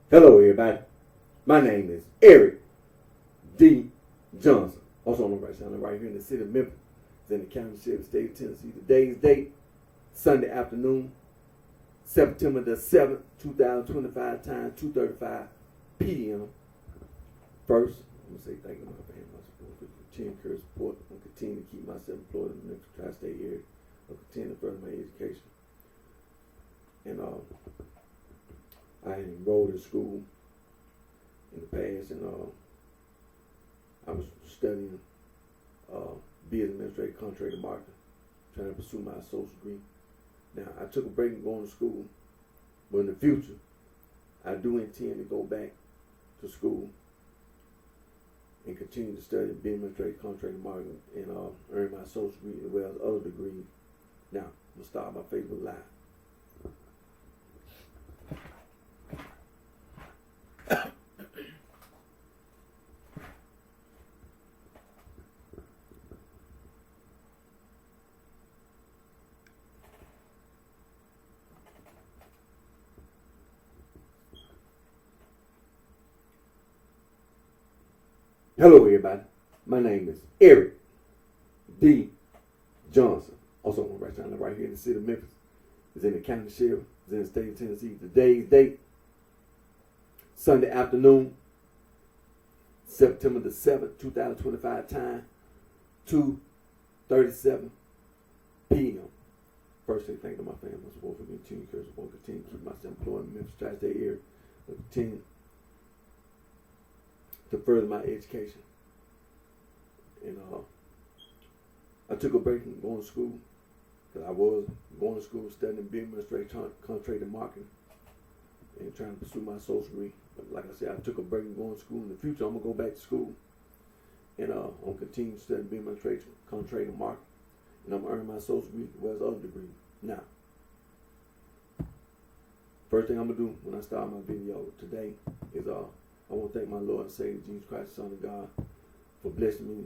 Hello, everybody. My name is Eric D. Johnson, also on the BrightShine, right here in the city of Memphis. It's in the county sheriff state of Tennessee. Today's date, Sunday afternoon, September the 7th, 2025, time 2:35 p.m. First, I'm going to say thank you to my family, my support, for continuing encourage support. I'm continue to keep myself employed in the Memphis tri-state area. I'll continue to further my education. And I enrolled in school in the past, and I was studying business administrator, contract marketing, trying to pursue my associate degree. Now, I took a break from going to school, but in the future, I do intend to go back to school and continue to study business administrator, contract marketing, and earn my associate degree as well as other degrees. Now, I'm going to start my Facebook Live. Hello, everybody. My name is Eric D. Johnson, also on BrightShine, right here in the city of Memphis. It's in the county sheriff. It's in the state of Tennessee. Today's date, Sunday afternoon, September the 7th, 2025, time 2:37 p.m. First, I thank to my family, my support for me, continue to continue to keep myself employed in the Memphis tri-state area, and continue to further my education. And I took a break from going to school because I was going to school studying business administration, contract and marketing, and trying to pursue my associate degree. But like I said, I took a break from going to school. In the future, I'm gonna go back to school, and I'm gonna continue to study business administration, contract and marketing, and I'm gonna earn my associate degree as well as other degrees. Now, first thing I'm gonna do when I start my video today is I want to thank my Lord and Savior Jesus Christ, Son of God, for blessing me,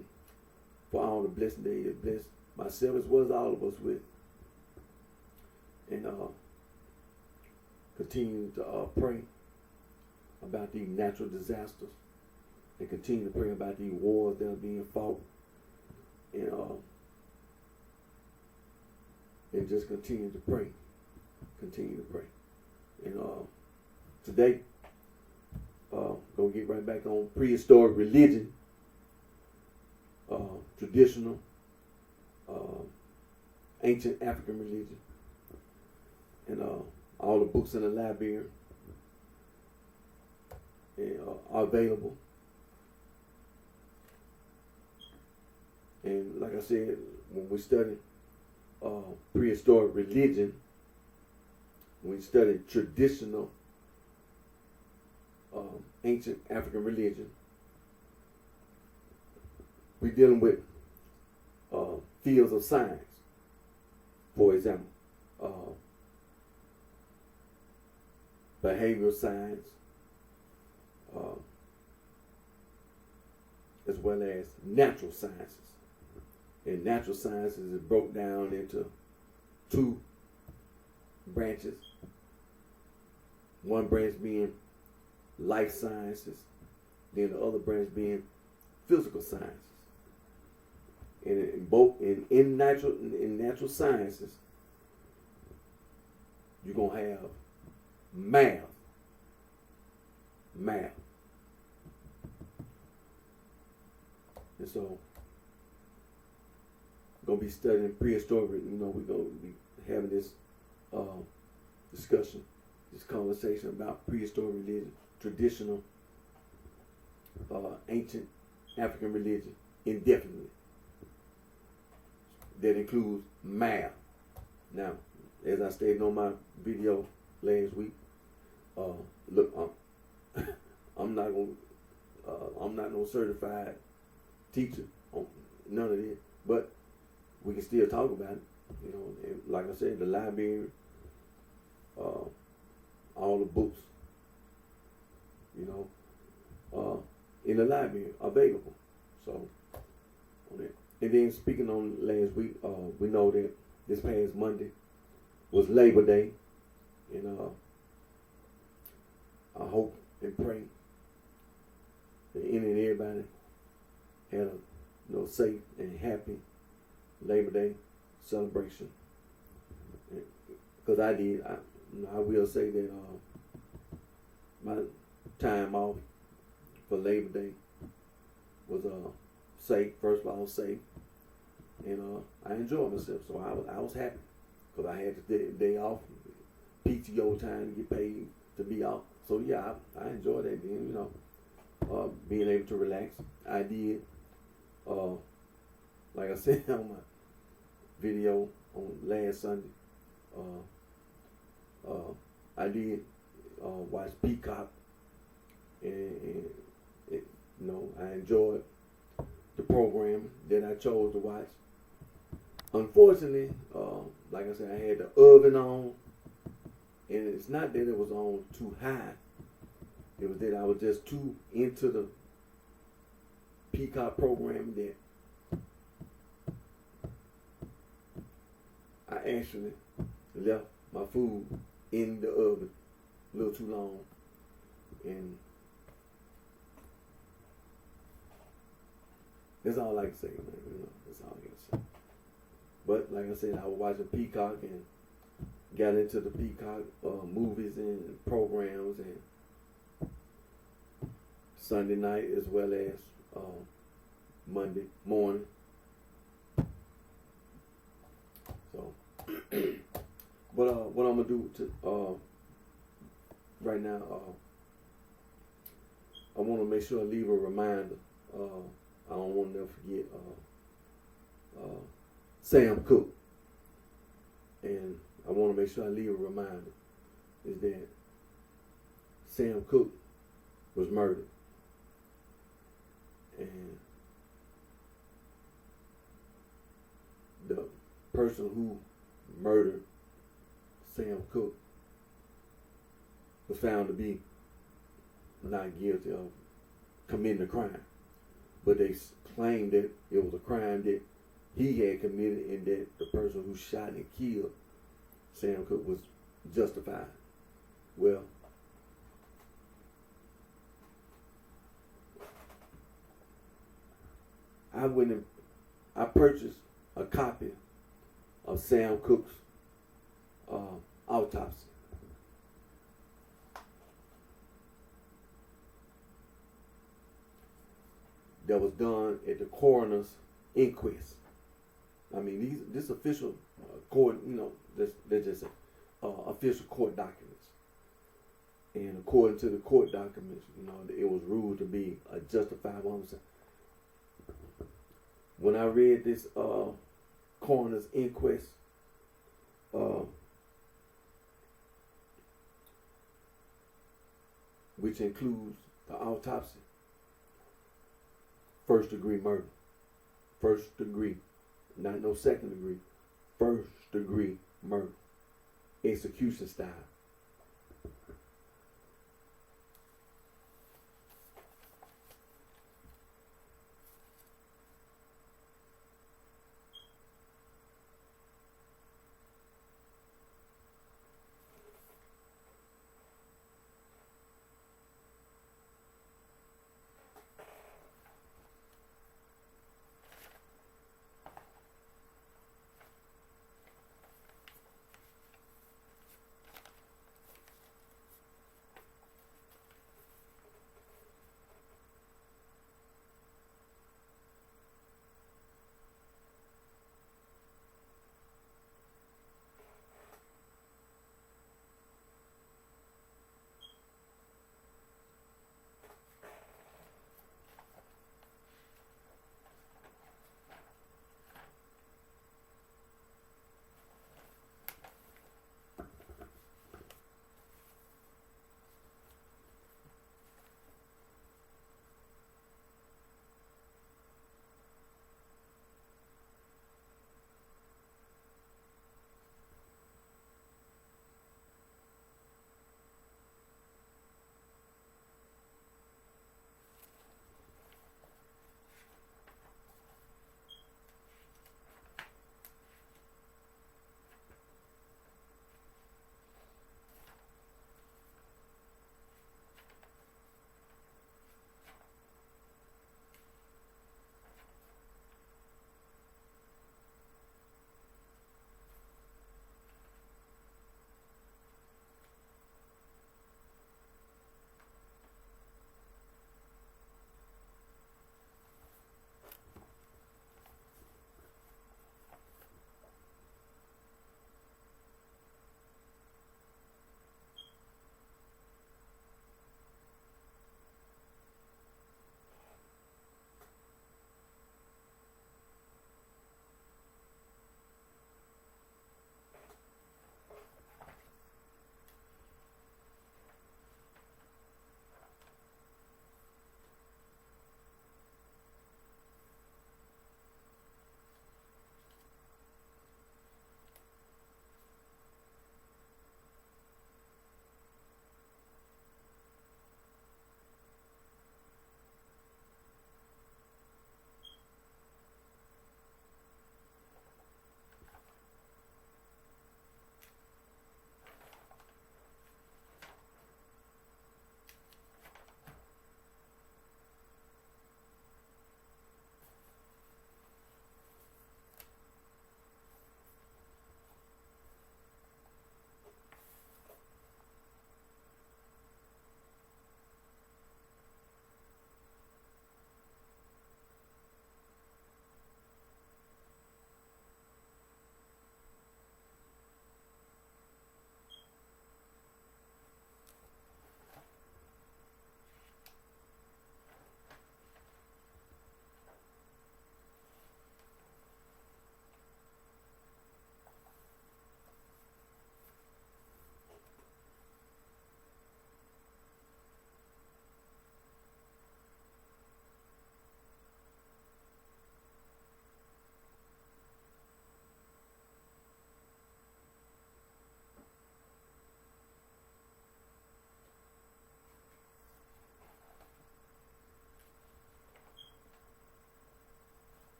for all the blessings that He has blessed myself as well as all of us with. And continue to pray about these natural disasters, and continue to pray about these wars that are being fought, and just continue to pray. Continue to pray. And today, gonna get right back on prehistoric religion, traditional, ancient African religion, and all the books in the library are available. And like I said, when we study prehistoric religion, when we study traditional ancient African religion, we're dealing with fields of science. For example, behavioral science, as well as natural sciences. And natural sciences is broke down into two branches. One branch being life sciences, then the other branch being physical sciences. And in natural sciences, you're gonna have math. And so we're gonna be studying prehistoric, we're gonna be having this discussion, this conversation about prehistoric religion, traditional ancient African religion, indefinitely. That includes math. Now, as I stated on my video last week, look, I'm not no certified teacher on none of this, but we can still talk about it. And like I said, the library, all the books, in the library available. So, and then speaking on last week, we know that this past Monday was Labor Day, and I hope and pray that any and everybody had a safe and happy Labor Day celebration. Because I did. I will say that my time off for Labor Day was safe. First of all, safe, and I enjoyed myself. So I was happy because I had the day off, PTO time to get paid to be off. So yeah, I enjoyed that. Then being able to relax. I did. Like I said on my video on last Sunday, I did watch Peacock, and it, I enjoyed the program that I chose to watch. Unfortunately, like I said, I had the oven on, and it's not that it was on too high. It was that I was just too into the Peacock program that I actually left my food in the oven a little too long, and that's all I can say, man. That's all I can say. But like I said, I was watching Peacock and got into the Peacock movies and programs, and Sunday night as well as Monday morning. So, but what I'm gonna do to right now, I want to make sure I leave a reminder. I don't want to never forget Sam Cooke, and I want to make sure I leave a reminder is that Sam Cooke was murdered, and the person who murdered Sam Cooke was found to be not guilty of committing a crime, but they claimed that it was a crime that he had committed and that the person who shot and killed Sam Cooke was justified. Well, I went and I purchased a copy of Sam Cooke's autopsy. That was done at the coroner's inquest. I mean, this official court, they're just official court documents. And according to the court documents, it was ruled to be a justifiable homicide. When I read this coroner's inquest, which includes the autopsy, first degree murder. First degree, not no second degree. First degree murder. Execution style.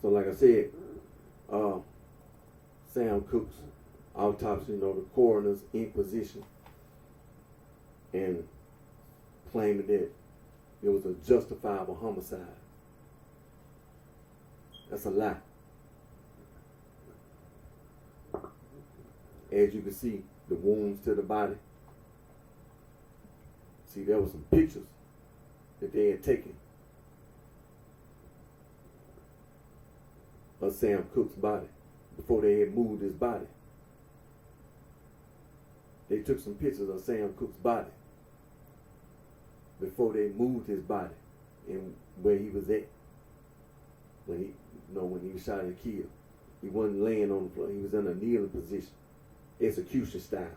So like I said, Sam Cooke's autopsy, the coroner's inquisition, and claiming that it was a justifiable homicide. That's a lie. As you can see, the wounds to the body. See, there were some pictures that they had taken of Sam Cooke's body before they had moved his body. They took some pictures of Sam Cooke's body before they moved his body and where he was at when he was shot and killed. He wasn't laying on the floor. He was in a kneeling position, execution style.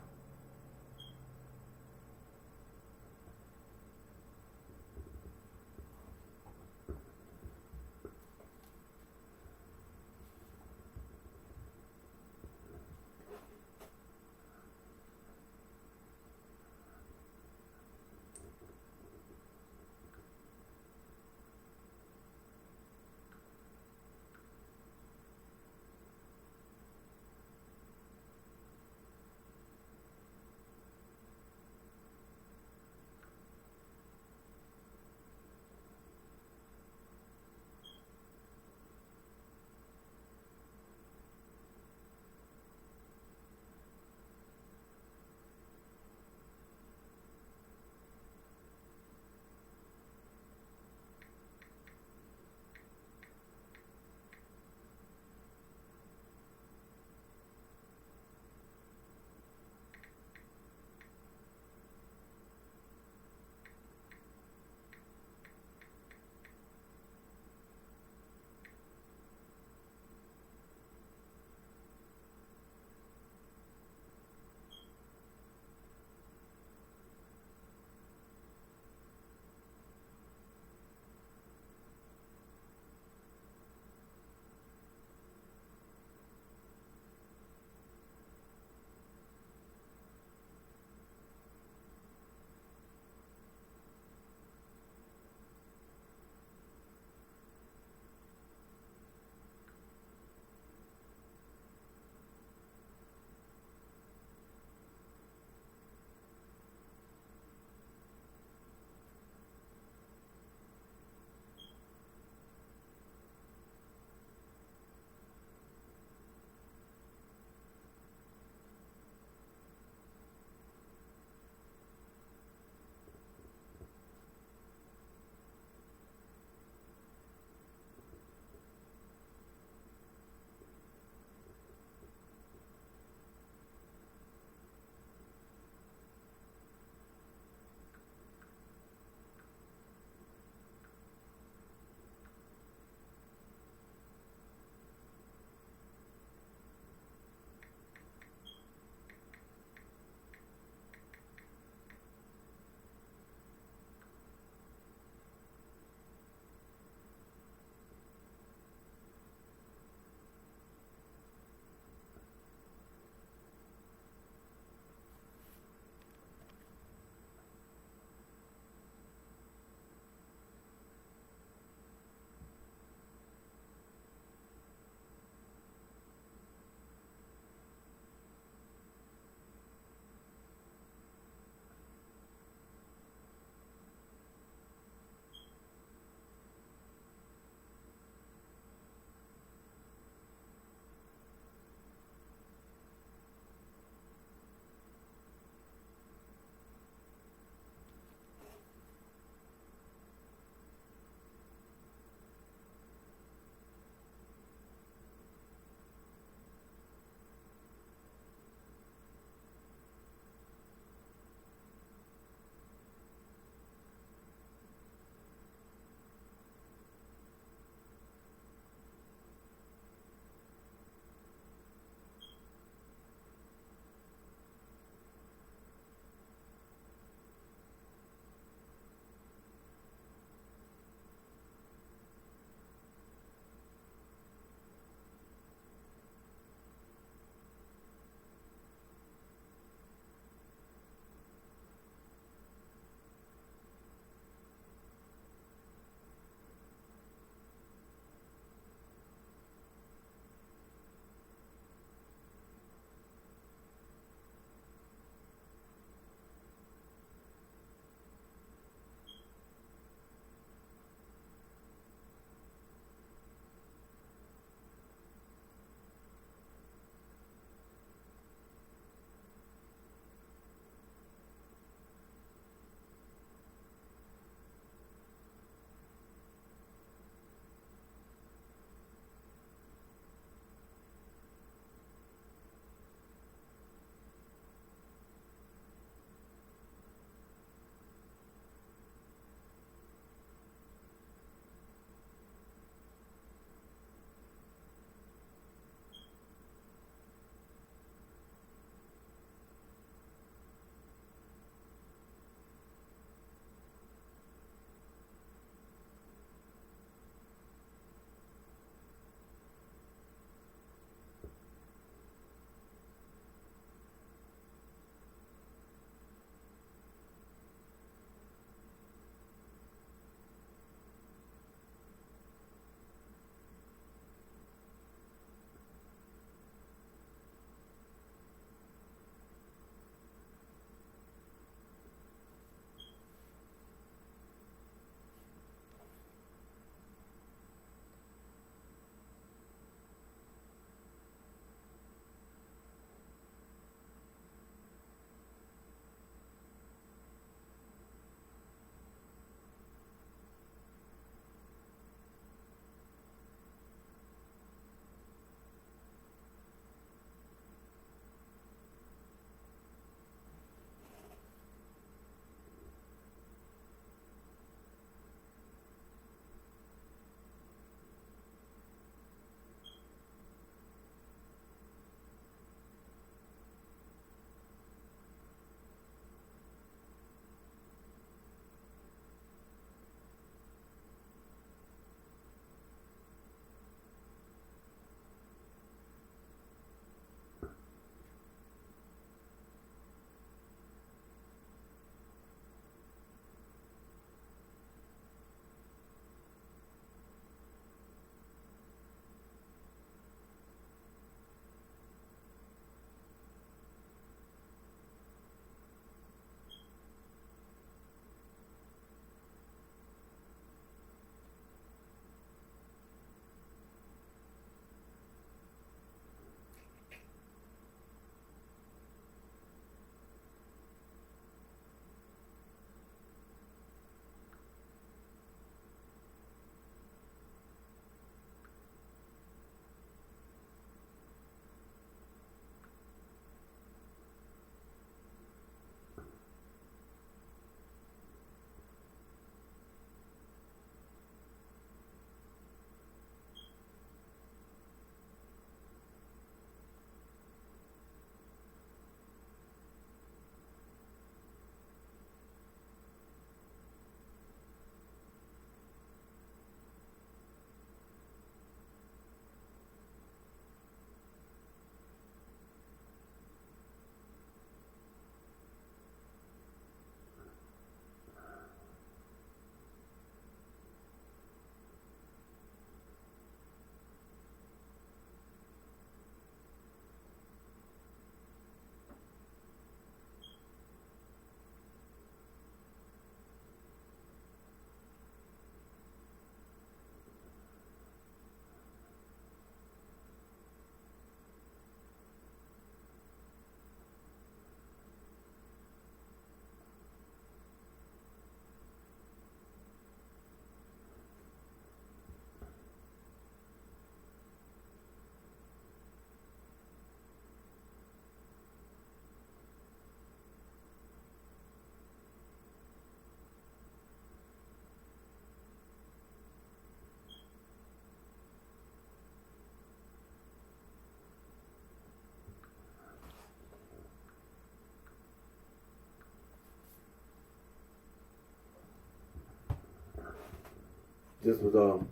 just was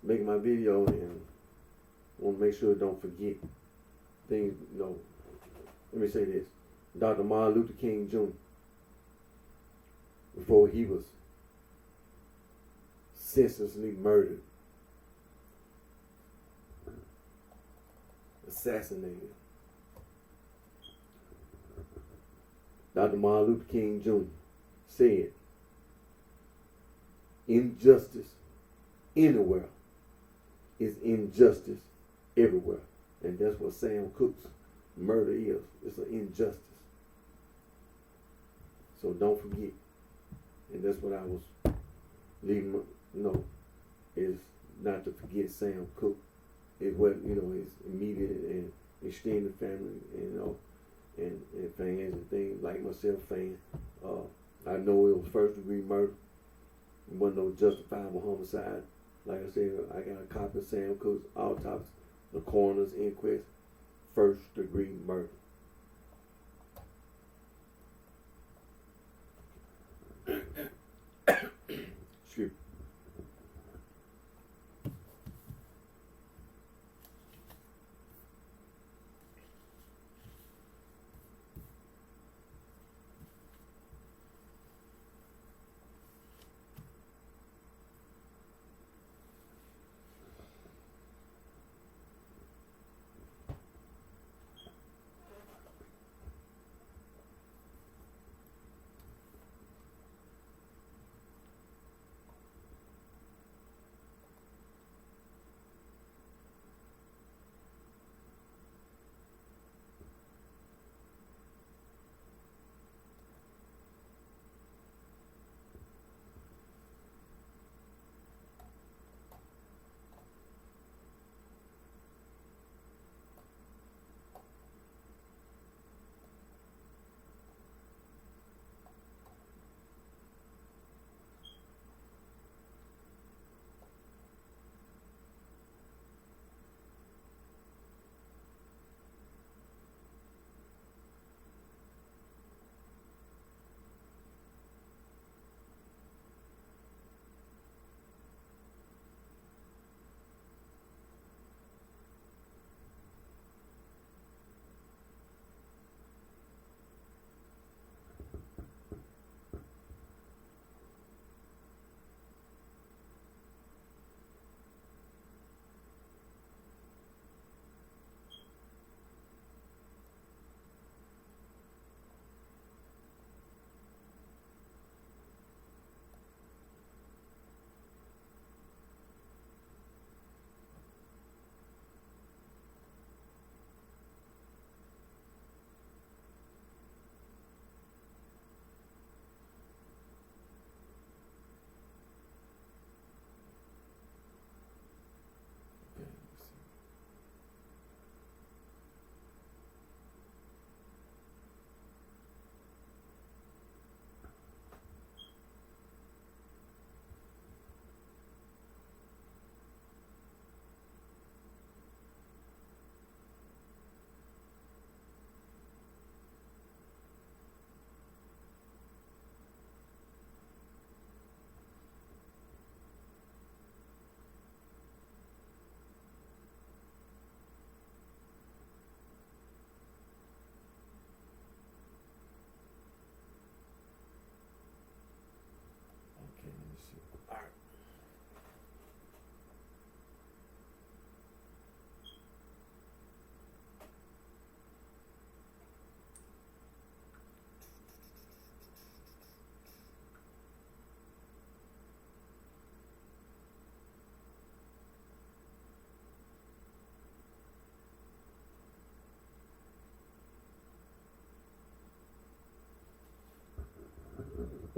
making my video and want to make sure I don't forget things. You know, let me say this: Dr. Martin Luther King Jr. before he was senselessly murdered, assassinated. Dr. Martin Luther King Jr. said, injustice anywhere is injustice everywhere. And that's what Sam Cooke's murder is. It's an injustice. So don't forget. And that's what I was leaving, is not to forget Sam Cooke. It's what, his immediate and extended family, and fans and things like myself, fans. I know it was first degree murder. It wasn't no justifiable homicide. Like I said, I got a copy of Sam Cooke's autopsy, the coroner's inquest, first degree murder. Excuse me.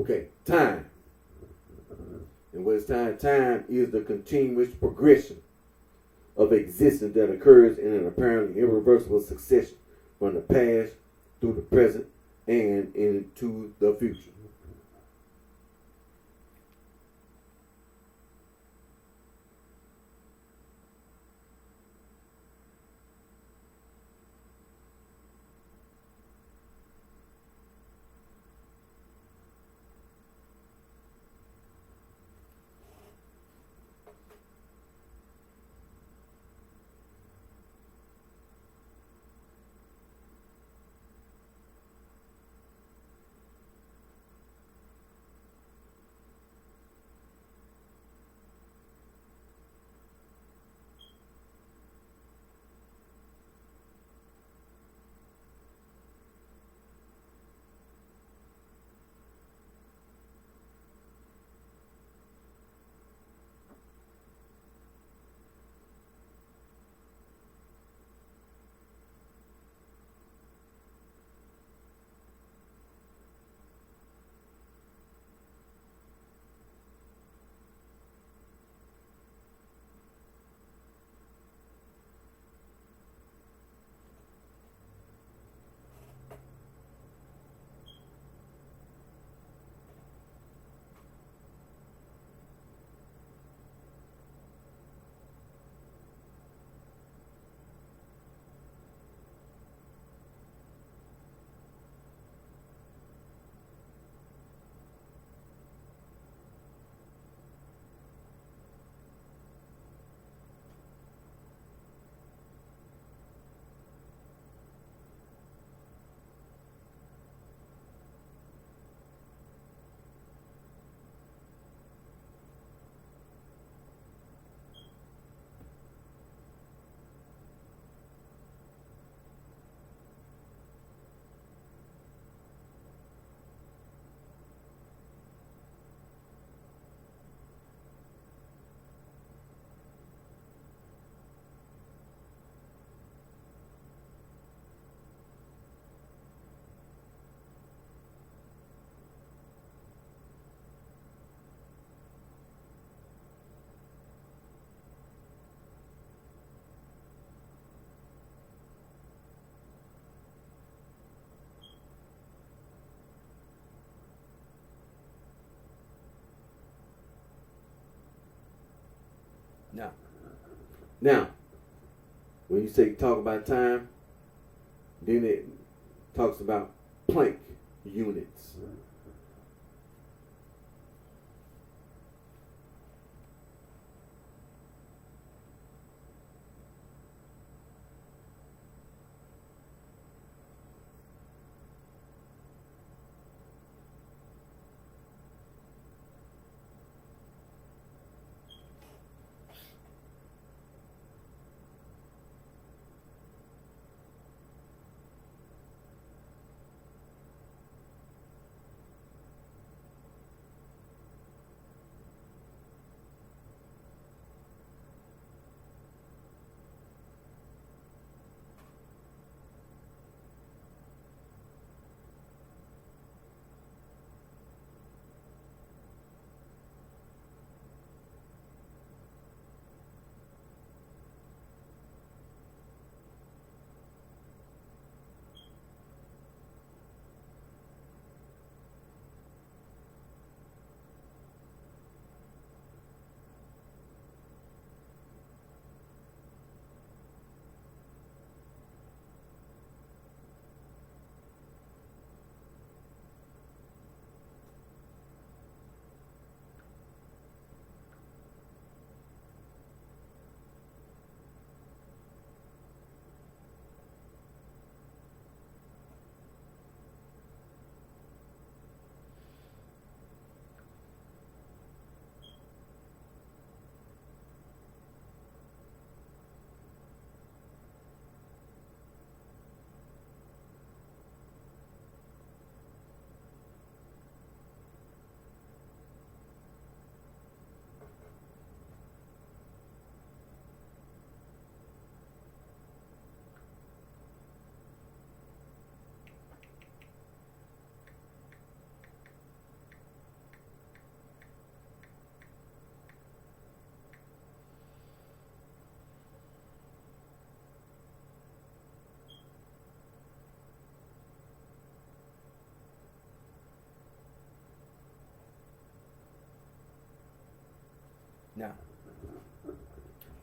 Okay, time. And what is time? Time is the continuous progression of existence that occurs in an apparently irreversible succession from the past through the present and into the future. Now, when you say talk about time, then it talks about Planck units.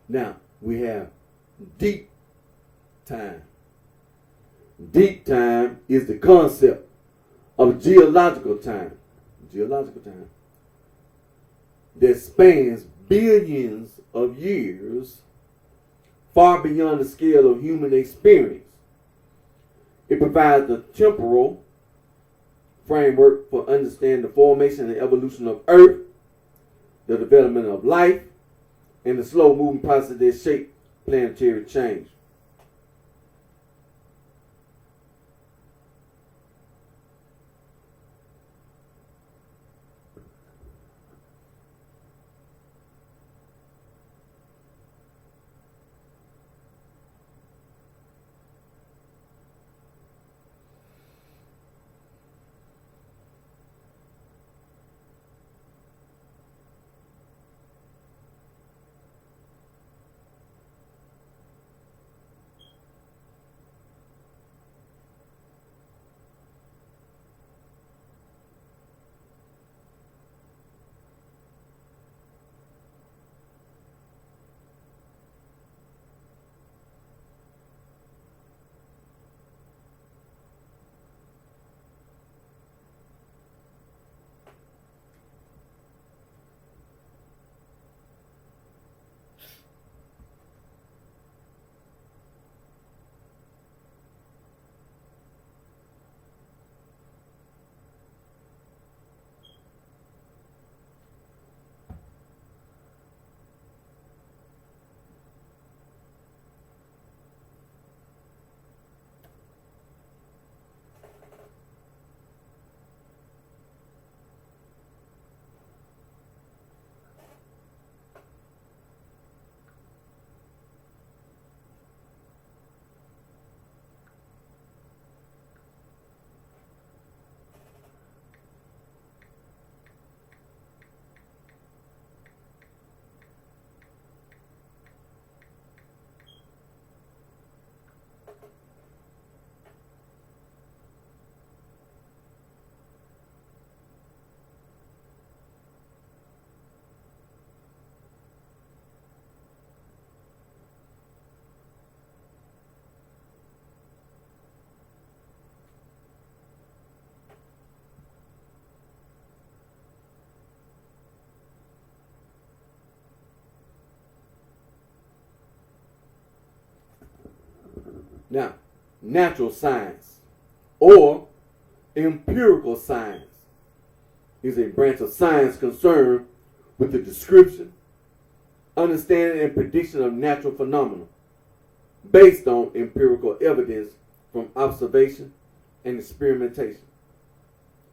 Now, we have deep time. Deep time is the concept of geological time that spans billions of years, far beyond the scale of human experience. It provides the temporal framework for understanding the formation and evolution of Earth, the development of life, and the slow-moving process that shape planetary change. Now, natural science or empirical science is a branch of science concerned with the description, understanding, and prediction of natural phenomena based on empirical evidence from observation and experimentation.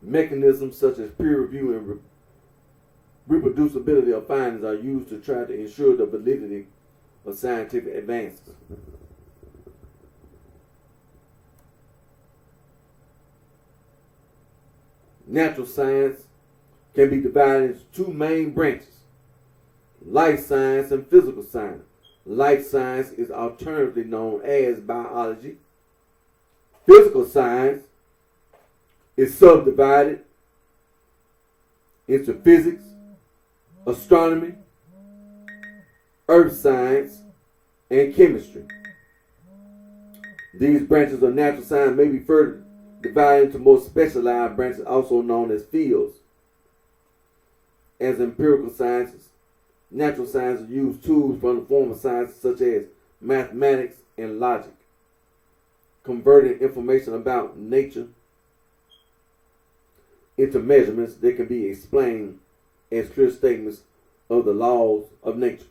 Mechanisms such as peer review and reproducibility of findings are used to try to ensure the validity of scientific advances. Natural science can be divided into two main branches: life science and physical science. Life science is alternatively known as biology. Physical science is subdivided into physics, astronomy, earth science, and chemistry. These branches of natural science may be further divided into more specialized branches, also known as fields. As empirical sciences, natural sciences use tools from the form of sciences such as mathematics and logic, converting information about nature into measurements that can be explained as clear statements of the laws of nature.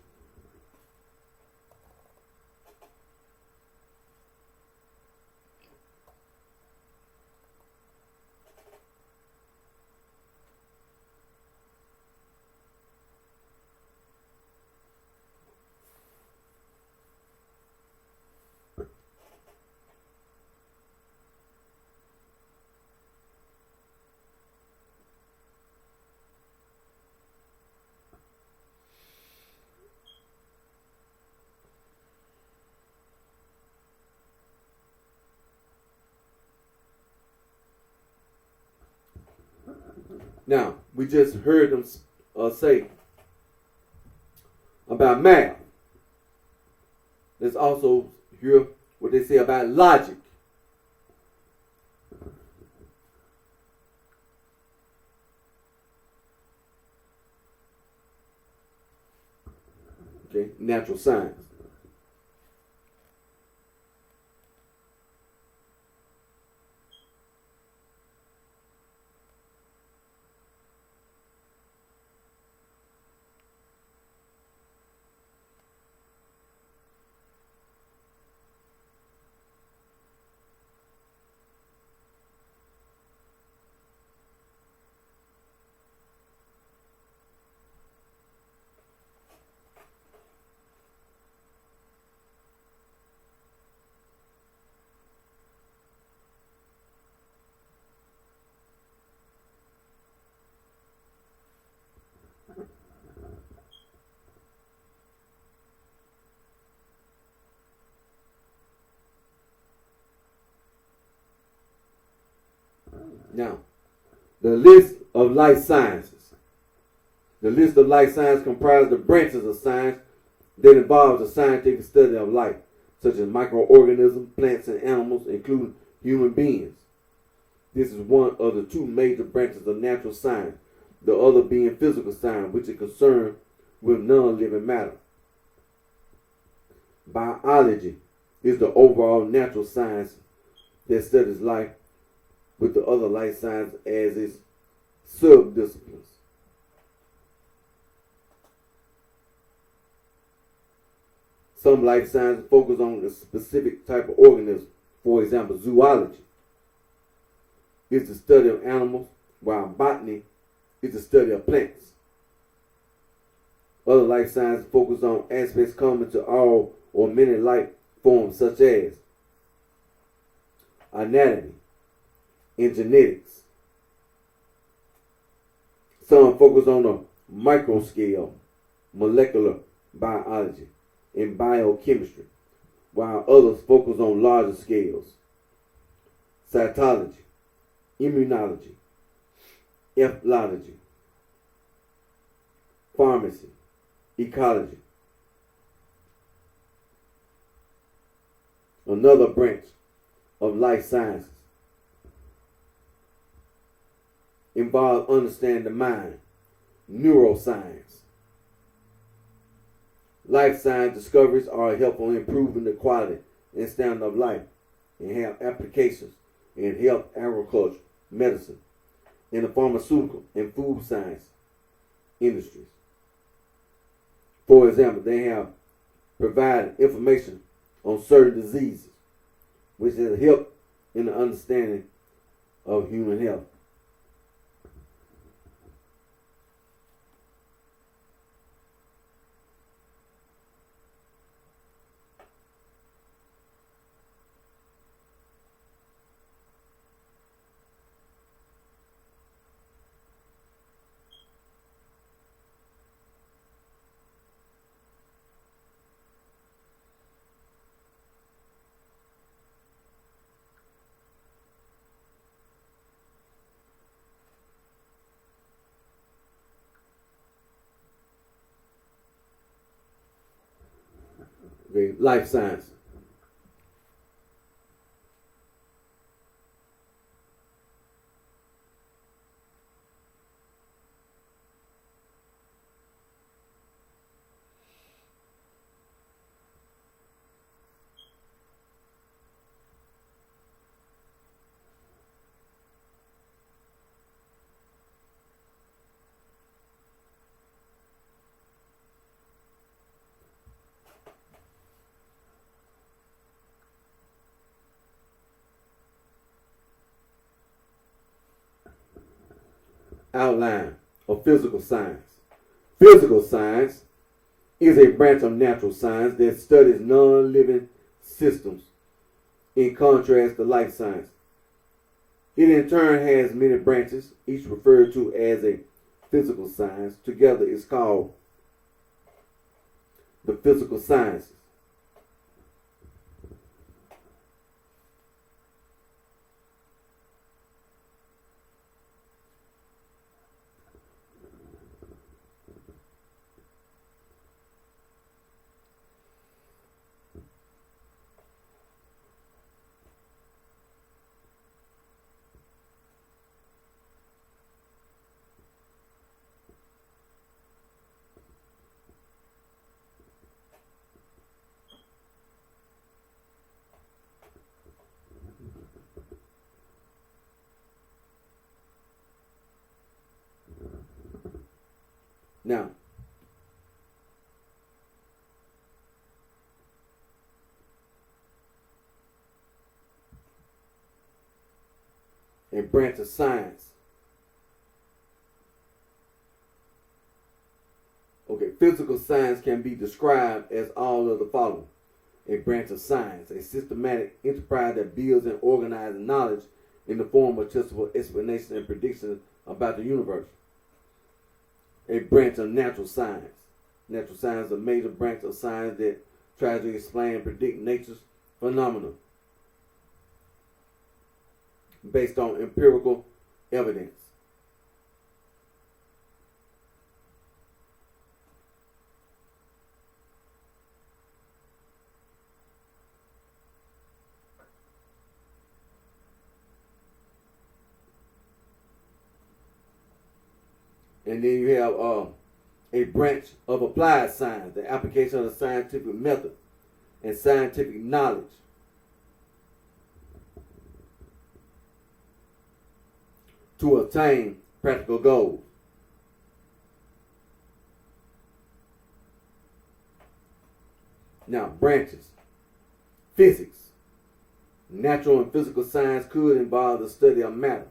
Now, we just heard them say about math. Let's also hear what they say about logic. Okay, natural science. Now, the list of life sciences. The list of life sciences comprises the branches of science that involve the scientific study of life, such as microorganisms, plants, and animals, including human beings. This is one of the two major branches of natural science, the other being physical science, which is concerned with non-living matter. Biology is the overall natural science that studies life, with the other life science as its subdisciplines. Some life sciences focus on a specific type of organism. For example, zoology is the study of animals, while botany is the study of plants. Other life sciences focus on aspects common to all or many life forms, such as anatomy and genetics. Some focus on the micro scale, molecular biology, and biochemistry, while others focus on larger scales, cytology, immunology, ethology, pharmacy, ecology. Another branch of life sciences involves understanding the mind, neuroscience. Life science discoveries are helpful in improving the quality and standard of life and have applications in health, agriculture, medicine, in the pharmaceutical and food science industries. For example, they have provided information on certain diseases, which has helped in the understanding of human health. Okay, life science. Outline of physical science. Physical science is a branch of natural science that studies non-living systems in contrast to life science. It in turn has many branches, each referred to as a physical science. Together it's called the physical sciences. Now, a branch of science. Okay, physical science can be described as all of the following. A branch of science, a systematic enterprise that builds and organizes knowledge in the form of testable explanation and predictions about the universe. A branch of natural science. Natural science is a major branch of science that tries to explain and predict nature's phenomena based on empirical evidence. And then you have a branch of applied science, the application of the scientific method and scientific knowledge to attain practical goals. Now, branches. Physics. Natural and physical science could involve the study of matter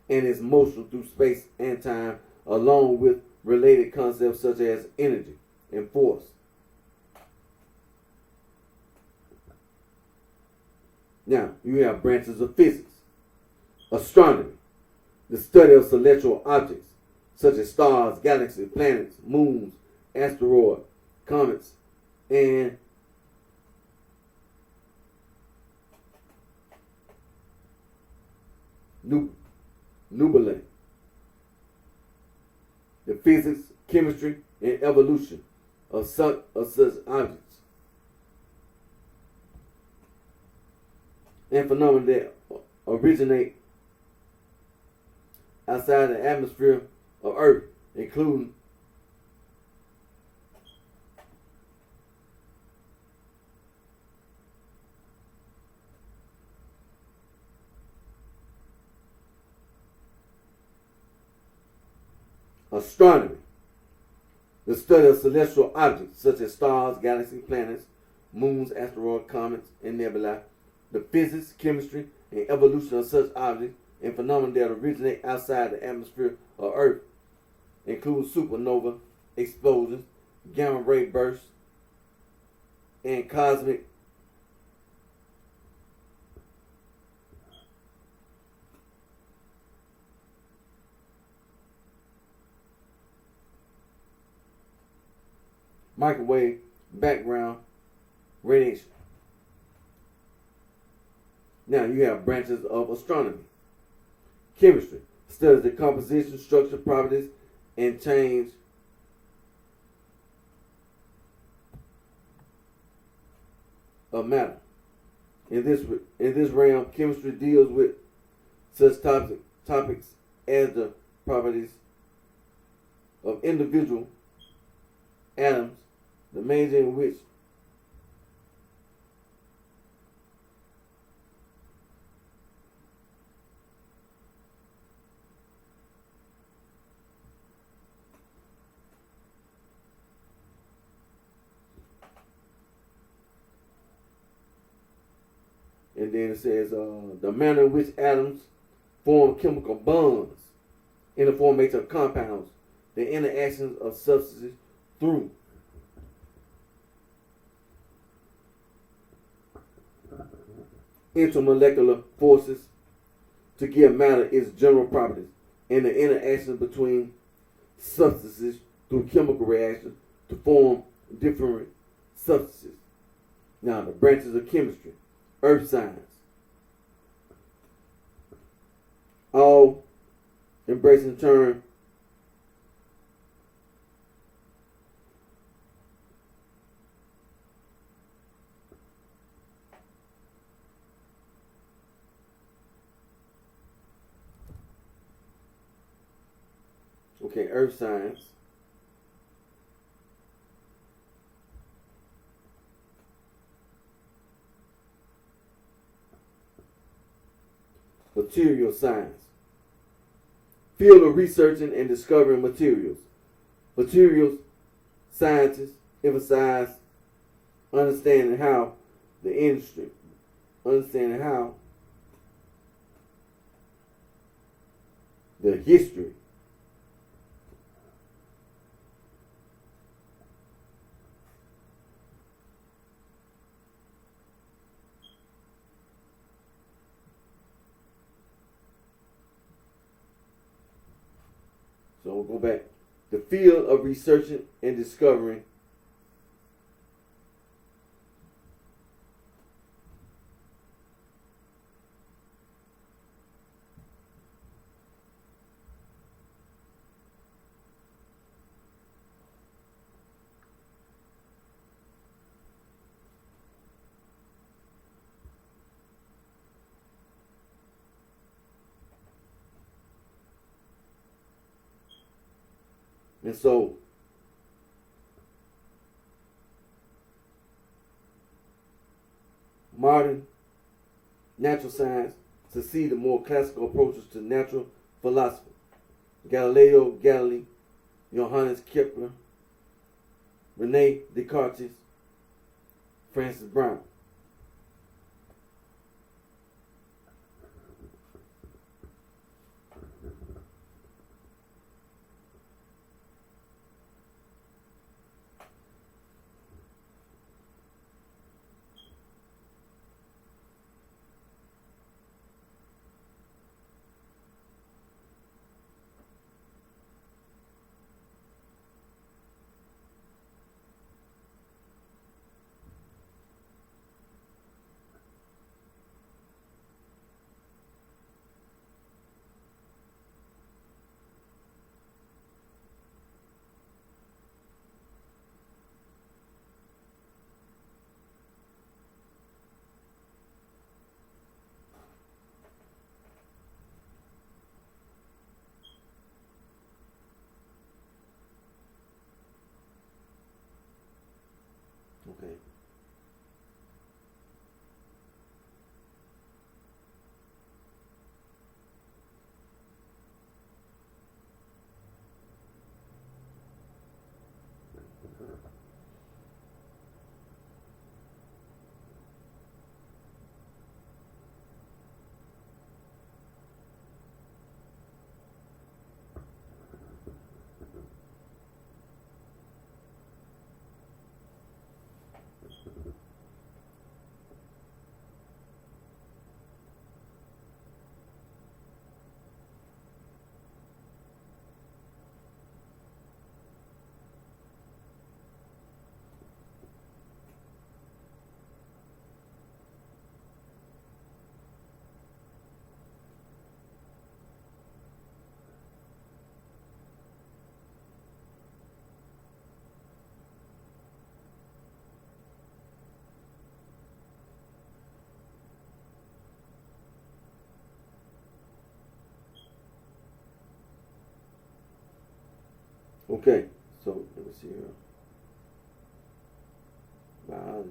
and its motion through space and time, along with related concepts such as energy and force. Now, you have branches of physics. Astronomy, the study of celestial objects such as stars, galaxies, planets, moons, asteroids, comets, and nebulae. The physics, chemistry, and evolution of such objects and phenomena that originate outside the atmosphere of Earth, including Astronomy, the study of celestial objects such as stars, galaxies, planets, moons, asteroids, comets, and nebulae. The physics, chemistry, and evolution of such objects and phenomena that originate outside the atmosphere of Earth, including supernova explosions, gamma ray bursts, and cosmic microwave background radiation. Now you have branches of astronomy. Chemistry studies the composition, structure, properties, and change of matter. In this realm, chemistry deals with such topics as the properties of individual atoms, the major in which and then it says the manner in which atoms form chemical bonds in the formation of compounds, the interactions of substances through intermolecular forces to give matter its general properties, and the interactions between substances through chemical reactions to form different substances. Now, the branches of chemistry, earth science, all embracing the term earth science, material science, field of researching and discovering materials. Materials scientists emphasize understanding how the industry, understanding how the history So we'll go back. The field of researching and discovering and so modern natural science succeeded more classical approaches to natural philosophy. Galileo Galilei, Johannes Kepler, Rene Descartes, Francis Brown. Okay, so let me see here. Biology.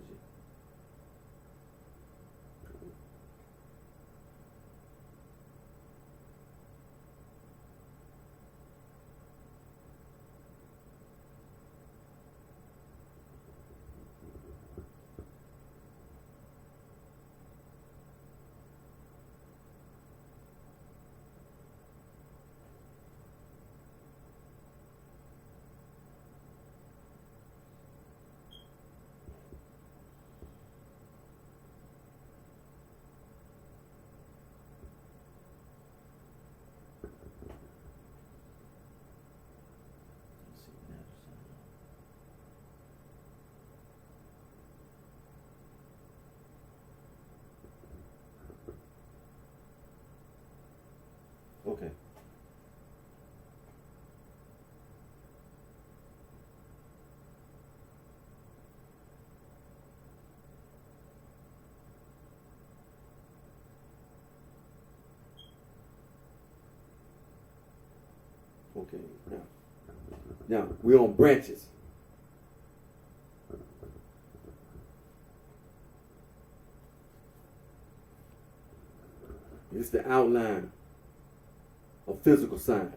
Okay. Okay. Now we're on branches. It's the outline of physical science.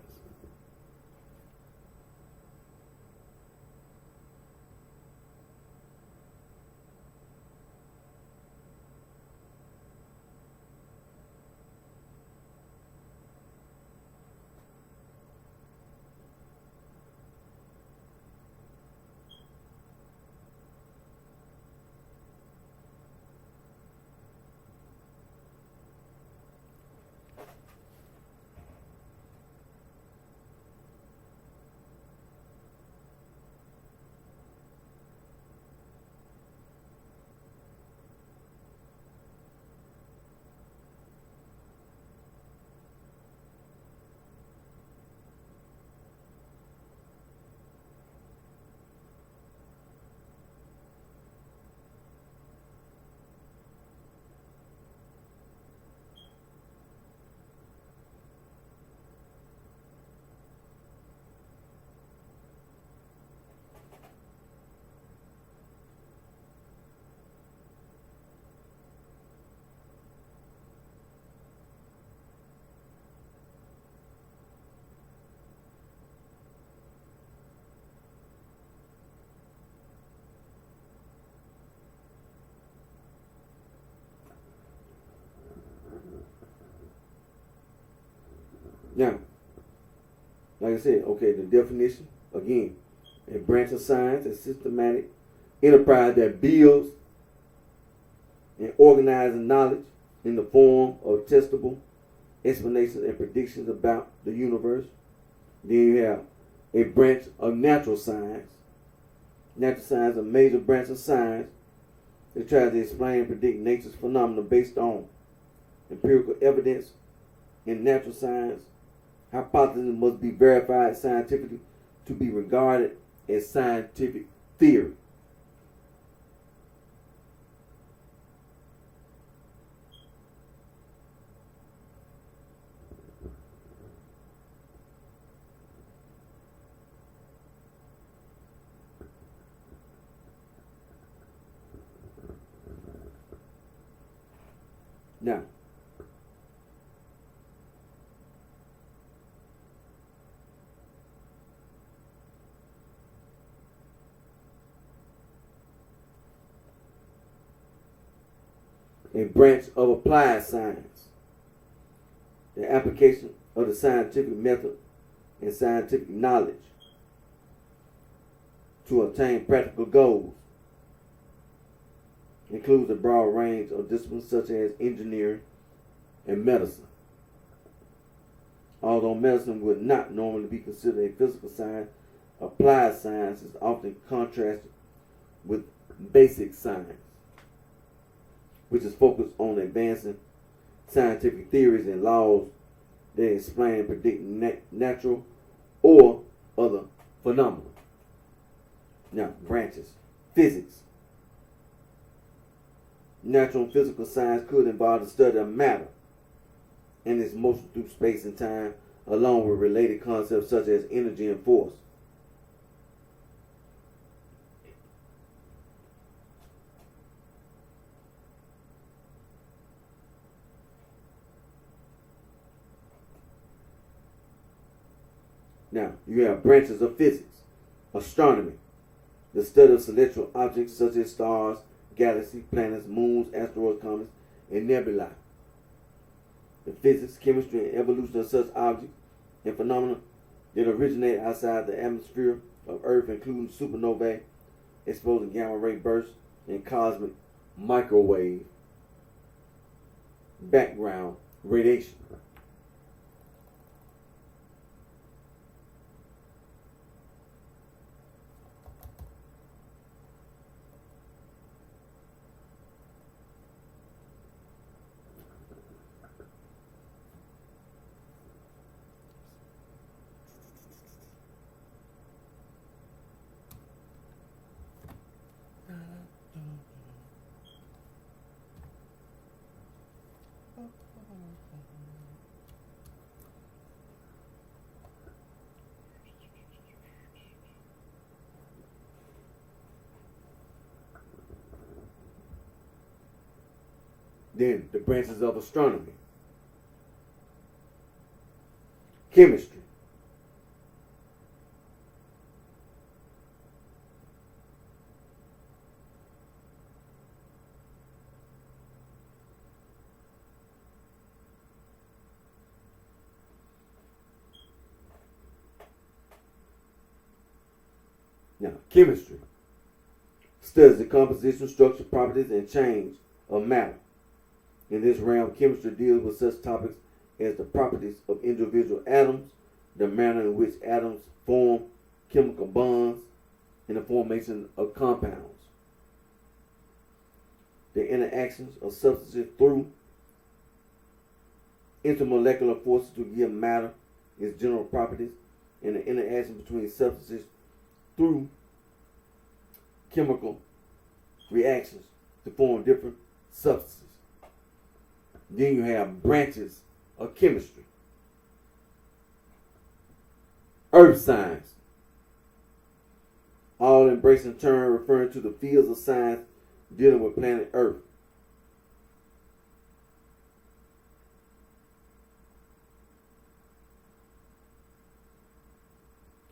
Now, like I said, okay, the definition, again, a branch of science, a systematic enterprise that builds and organizes knowledge in the form of testable explanations and predictions about the universe. Then you have a branch of natural science. Natural science is a major branch of science that tries to explain and predict nature's phenomena based on empirical evidence. In natural science, hypotheses must be verified scientifically to be regarded as scientific theory. Now, a branch of applied science, the application of the scientific method and scientific knowledge to attain practical goals, includes a broad range of disciplines such as engineering and medicine. Although medicine would not normally be considered a physical science, applied science is often contrasted with basic science, which is focused on advancing scientific theories and laws that explain and predict natural or other phenomena. Now, branches. Physics. Natural and physical science could involve the study of matter and its motion through space and time, along with related concepts such as energy and force. Now, you have branches of physics, astronomy, the study of celestial objects such as stars, galaxies, planets, moons, asteroids, comets, and nebulae. The physics, chemistry, and evolution of such objects and phenomena that originate outside the atmosphere of Earth, including supernovae, exposing gamma ray bursts, and cosmic microwave background radiation. Then the branches of astronomy, chemistry, now chemistry studies the composition, structure, properties, and change of matter. In this realm, chemistry deals with such topics as the properties of individual atoms, the manner in which atoms form chemical bonds, and the formation of compounds, the interactions of substances through intermolecular forces to give matter its general properties, and the interaction between substances through chemical reactions to form different substances. Then you have branches of chemistry. Earth science. All embracing term referring to the fields of science dealing with planet Earth.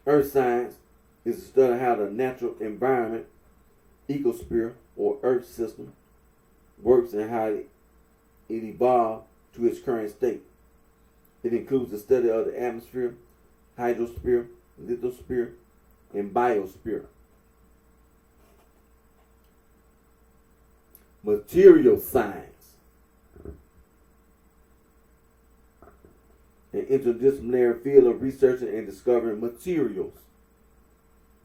Earth science is the study of how the natural environment, ecosphere, or Earth system works and how it evolved to its current state. It includes the study of the atmosphere, hydrosphere, lithosphere, and biosphere. Material science. An interdisciplinary field of researching and discovering materials.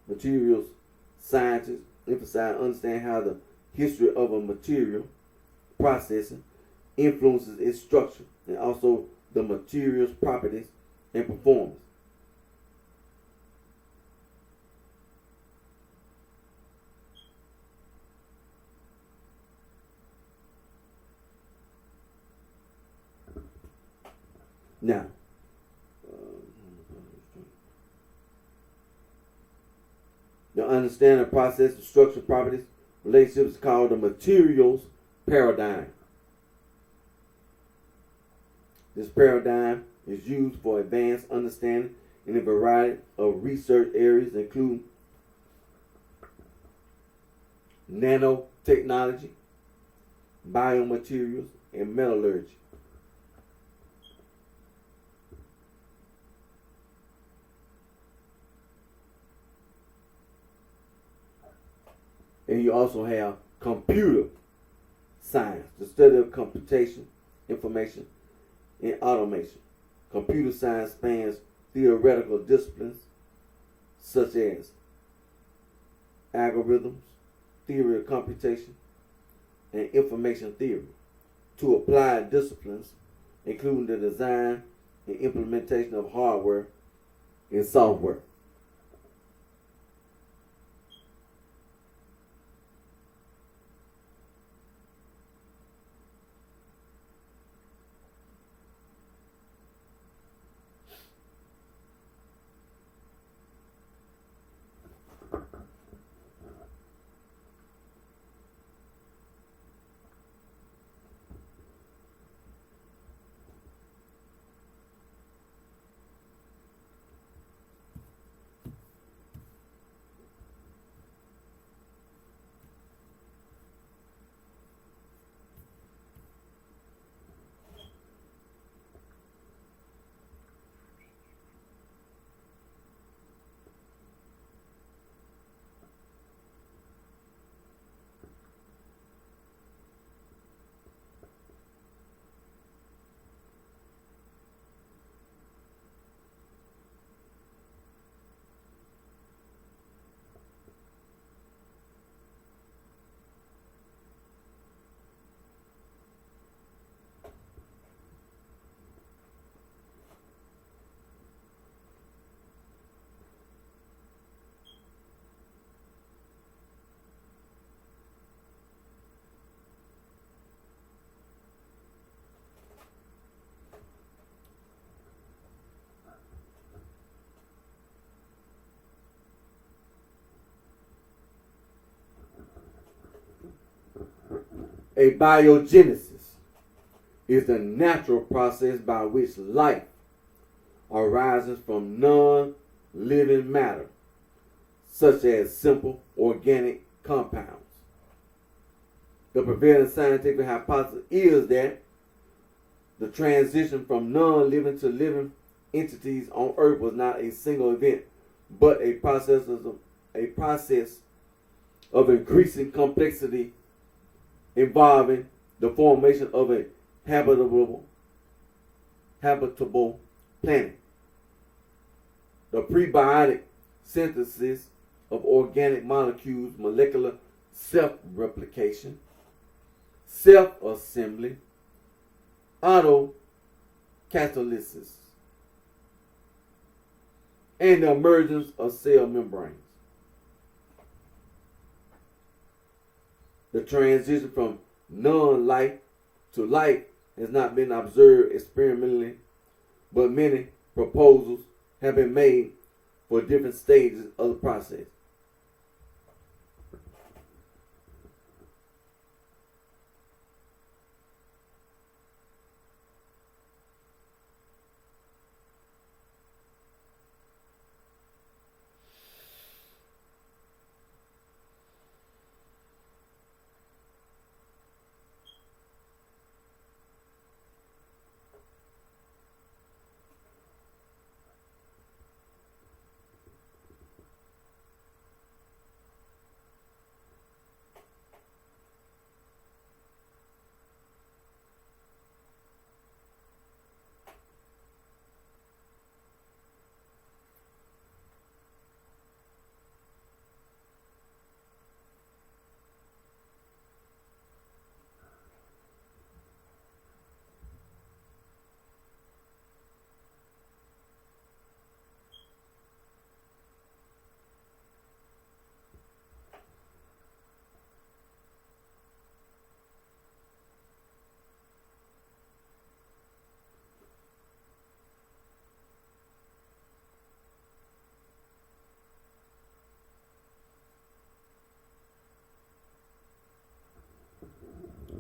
Materials scientists emphasize and understand how the history of a material processing influences its structure and also the material's properties and performance. Now, the understanding of process, the structure, properties, relationships is called the materials paradigm. This paradigm is used for advanced understanding in a variety of research areas, including nanotechnology, biomaterials, and metallurgy. And you also have computer science, the study of computation, information, and automation. Computer science spans theoretical disciplines such as algorithms, theory of computation, and information theory, to applied disciplines including the design and implementation of hardware and software. Abiogenesis is the natural process by which life arises from non-living matter, such as simple organic compounds. The prevailing scientific hypothesis is that the transition from non-living to living entities on Earth was not a single event, but a process of increasing complexity involving the formation of a habitable planet. The prebiotic synthesis of organic molecules, molecular self-replication, self-assembly, autocatalysis, and the emergence of cell membranes. The transition from non-life to life has not been observed experimentally, but many proposals have been made for different stages of the process.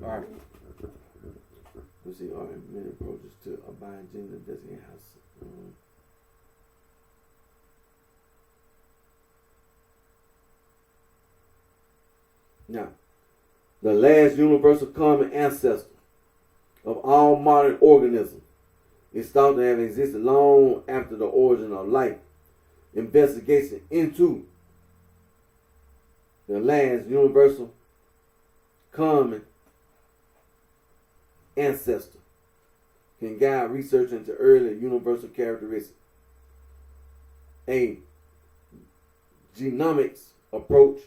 All right. Let's see. All right. Many approaches to a biogenic designated house. Now, the last universal common ancestor of all modern organisms is thought to have existed long after the origin of life. Investigation into the last universal common ancestor can guide research into early universal characteristics. A genomics approach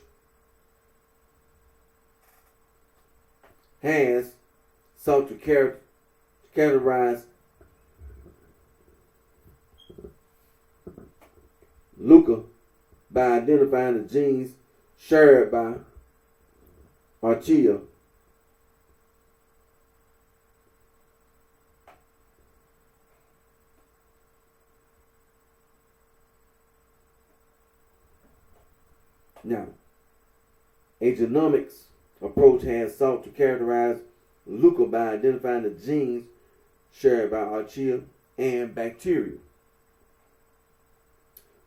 has sought to characterize Luca by identifying the genes shared by Archaea Now, a genomics approach has sought to characterize Luca by identifying the genes shared by Archaea and bacteria,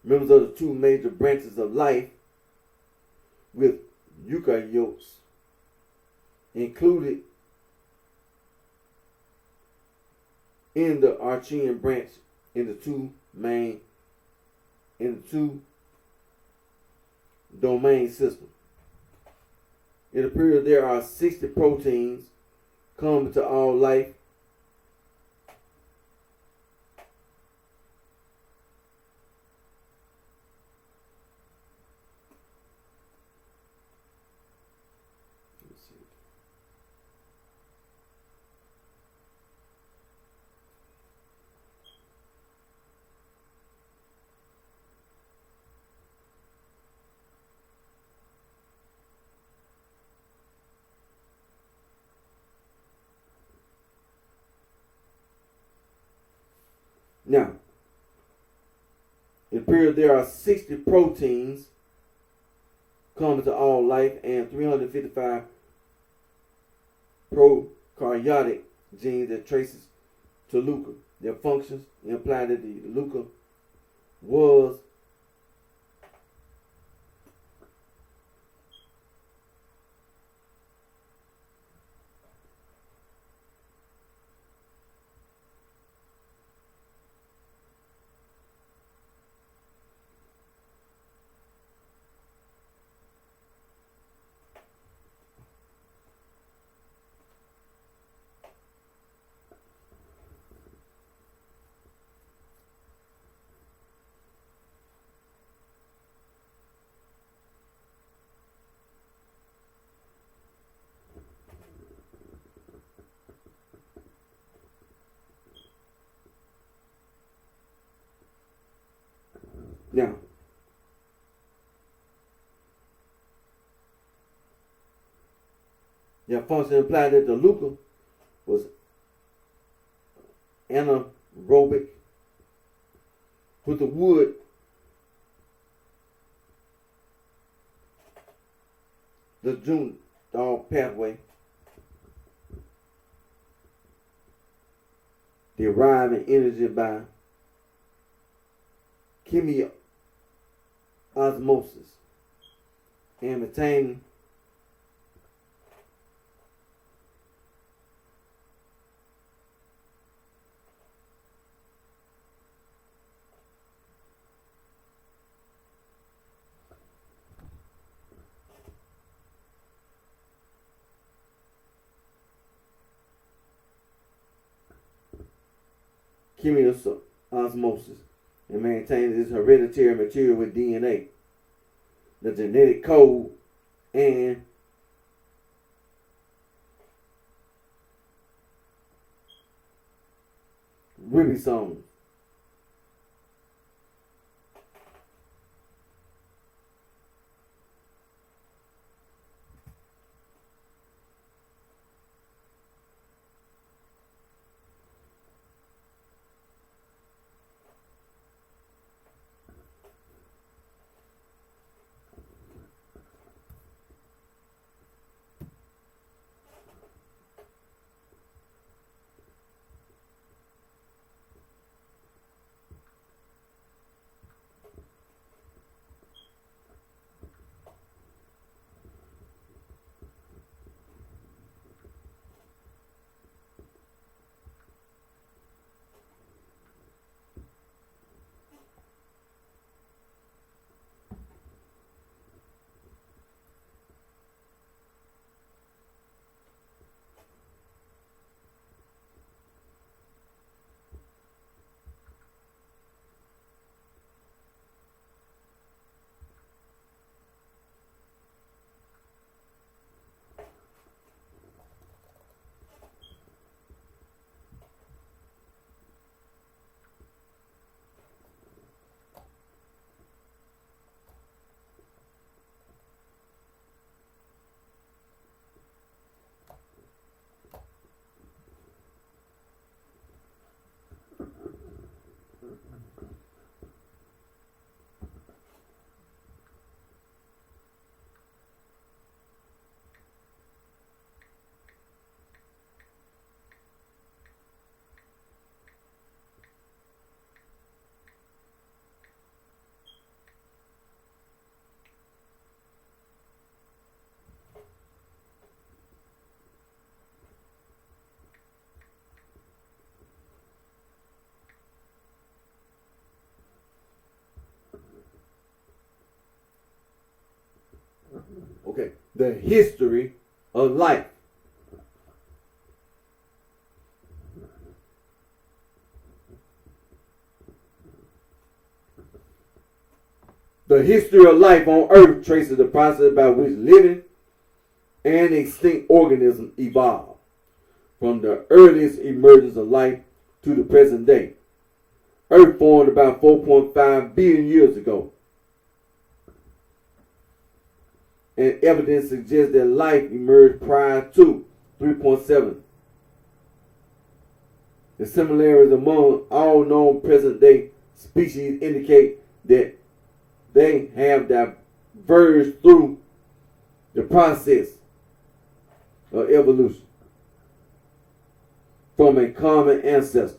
members of the two major branches of life, with eukaryotes included in the Archaean branch in the two domain system. It appears there are 60 proteins common to all life. Now, it appears there are 60 proteins common to all life and 355 prokaryotic genes that traces to LUCA. Their functions imply that the LUCA was now. Their function implied that the LUCA was anaerobic with the wood the June dog pathway deriving energy by chemiosmosis and maintaining chemiosmosis and maintains its hereditary material with DNA, the genetic code, and ribosomes. Okay, the history of life. The history of life on Earth traces the process by which living and extinct organisms evolved, from the earliest emergence of life to the present day. Earth formed about 4.5 billion years ago, and evidence suggests that life emerged prior to 3.7. The similarities among all known present-day species indicate that they have diverged through the process of evolution. from a common ancestor.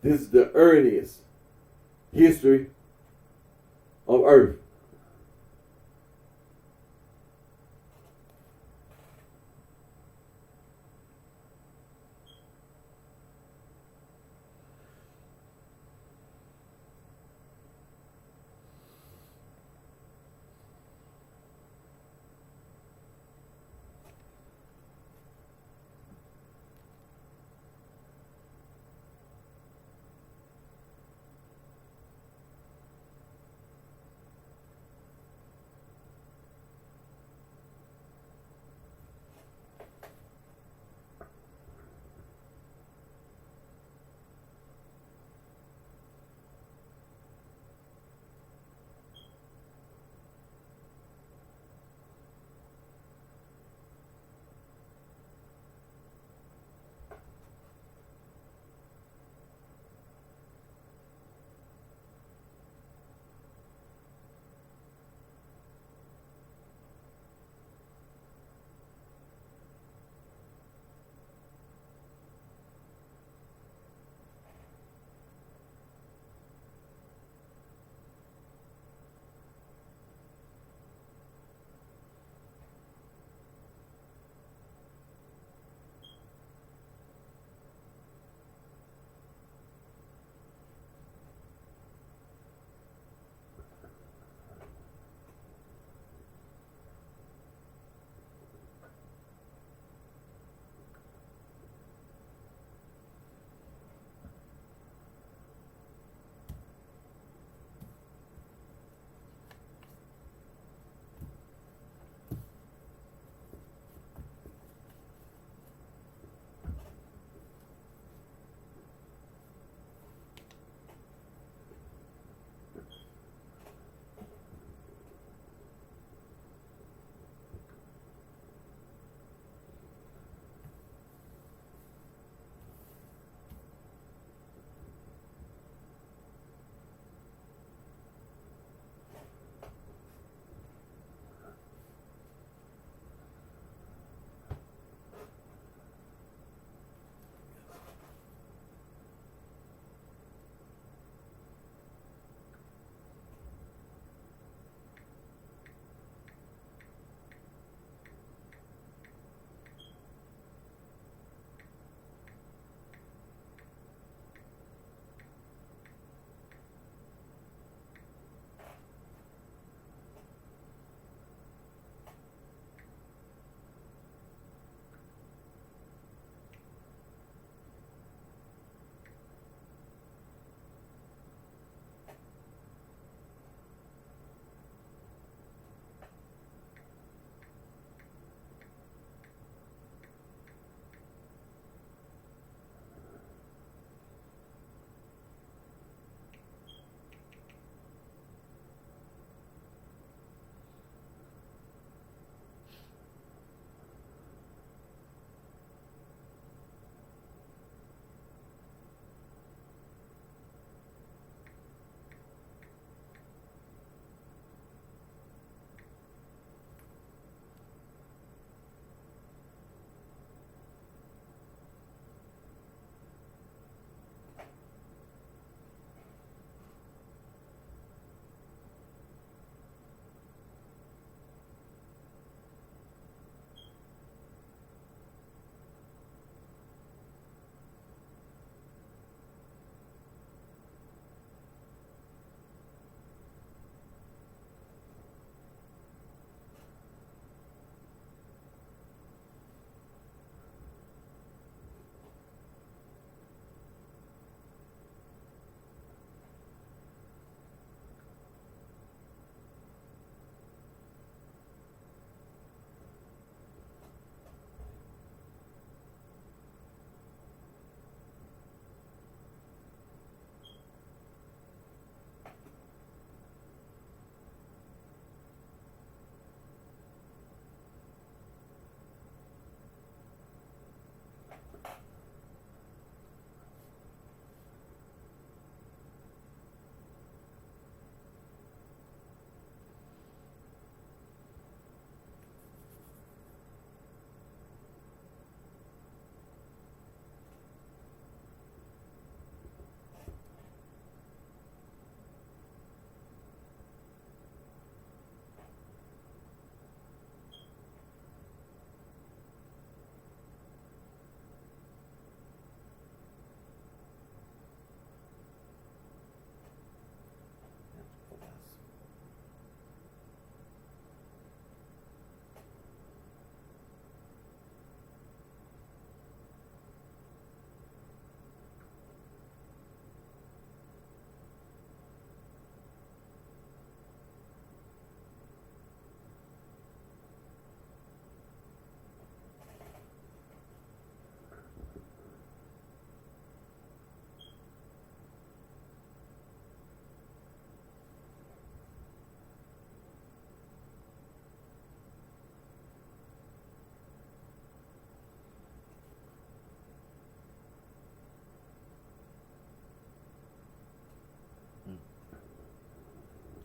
This is the earliest history of Earth.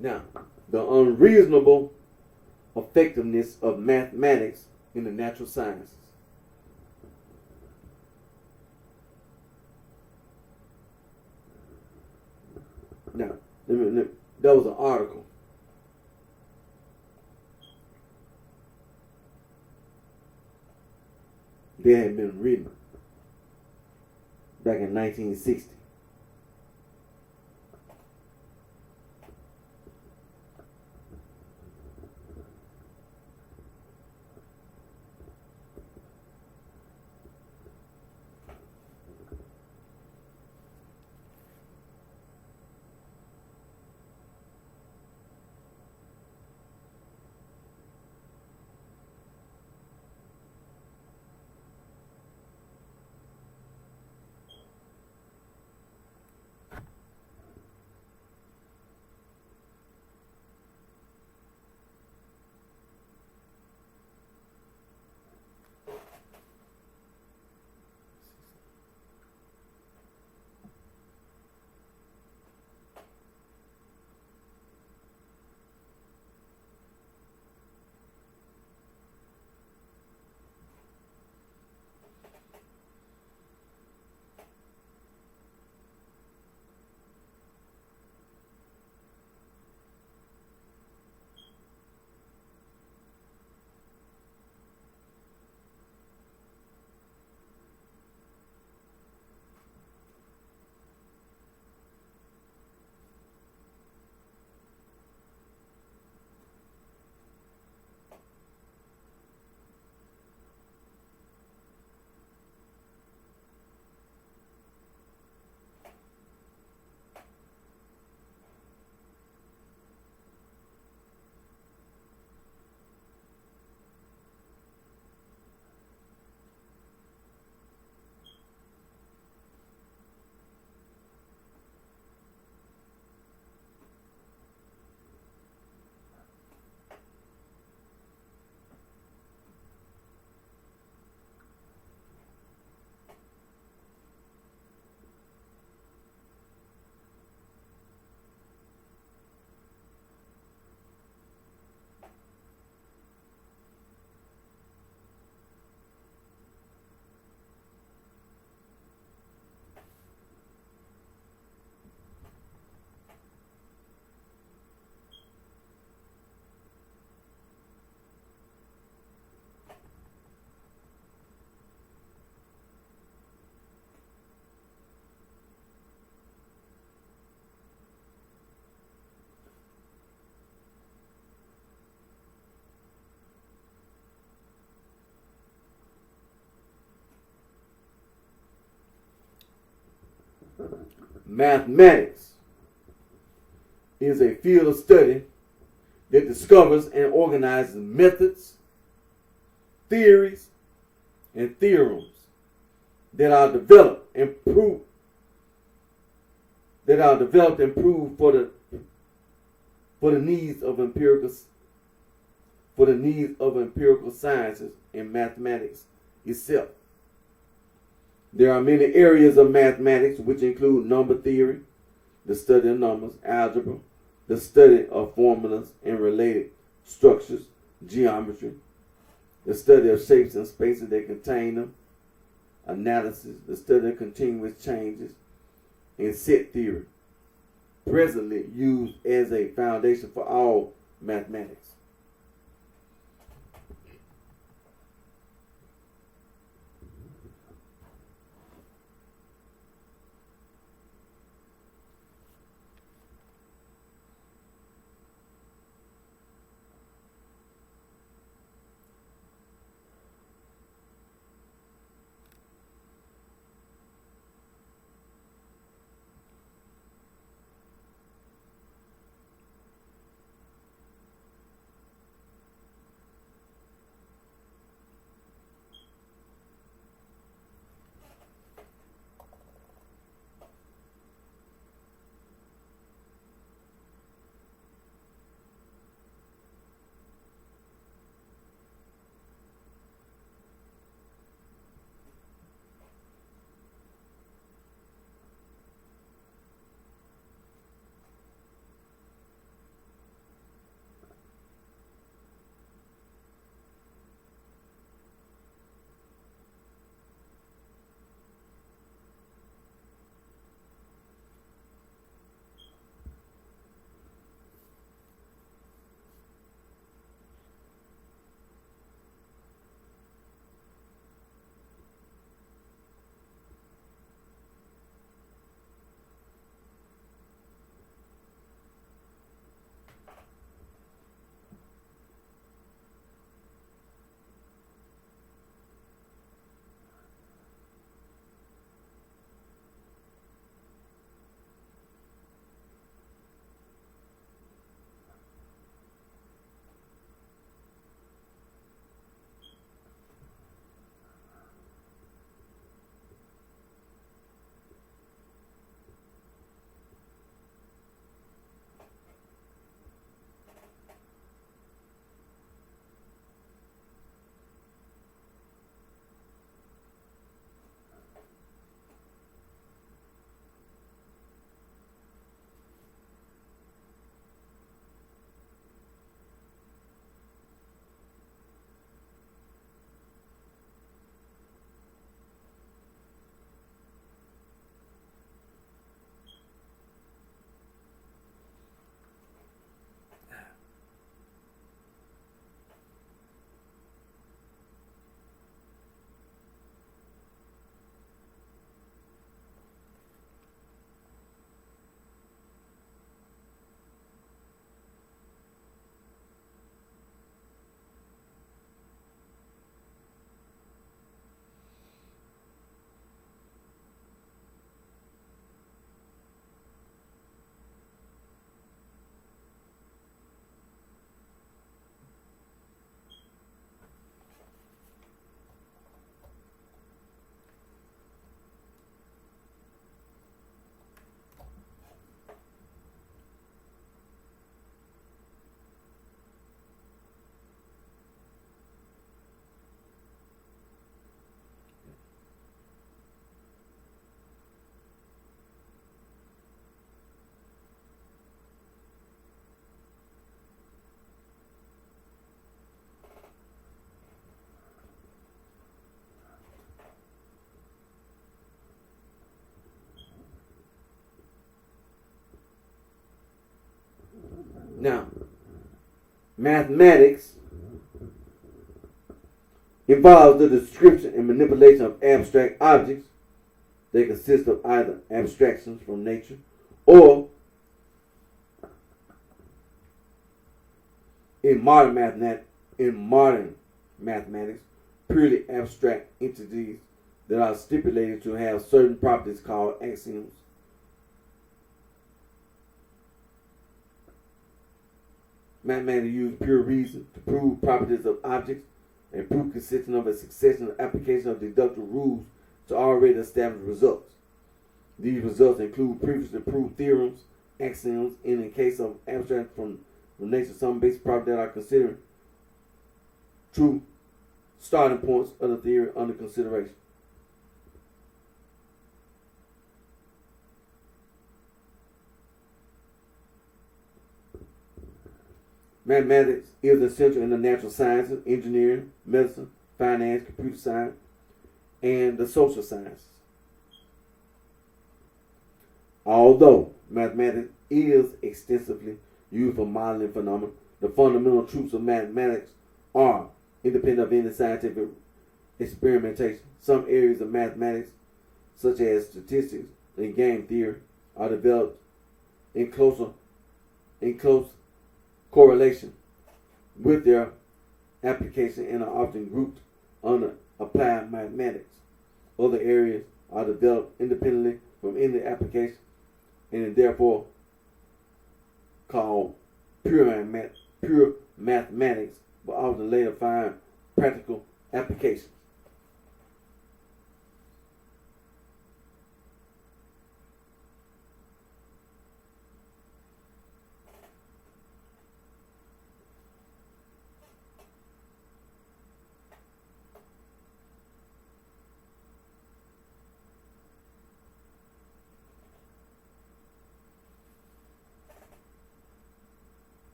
Now, the unreasonable effectiveness of mathematics in the natural sciences. Now, that was an article. That had been written back in 1960. Mathematics is a field of study that discovers and organizes methods, theories, and theorems that are developed and proved for the needs of empirical sciences and mathematics itself. There are many areas of mathematics which include number theory, the study of numbers, algebra, the study of formulas and related structures, geometry, the study of shapes and spaces that contain them, analysis, the study of continuous changes, and set theory, presently used as a foundation for all mathematics. Now, mathematics involves the description and manipulation of abstract objects. They consist of either abstractions from nature or, in modern mathematics, purely abstract entities that are stipulated to have certain properties called axioms. Mathematics use pure reason to prove properties of objects, and proof consisting of a succession of application of deductive rules to already established results. These results include previously proved theorems, axioms, and in case of abstract from nature, some basic properties that are considered true starting points of the theory under consideration. Mathematics is essential in the natural sciences, engineering, medicine, finance, computer science, and the social sciences. Although mathematics is extensively used for modeling phenomena, the fundamental truths of mathematics are independent of any scientific experimentation. Some areas of mathematics, such as statistics and game theory, are developed in close correlation with their application and are often grouped under applied mathematics. Other areas are developed independently from any application and are therefore called pure mathematics, but often later find practical applications.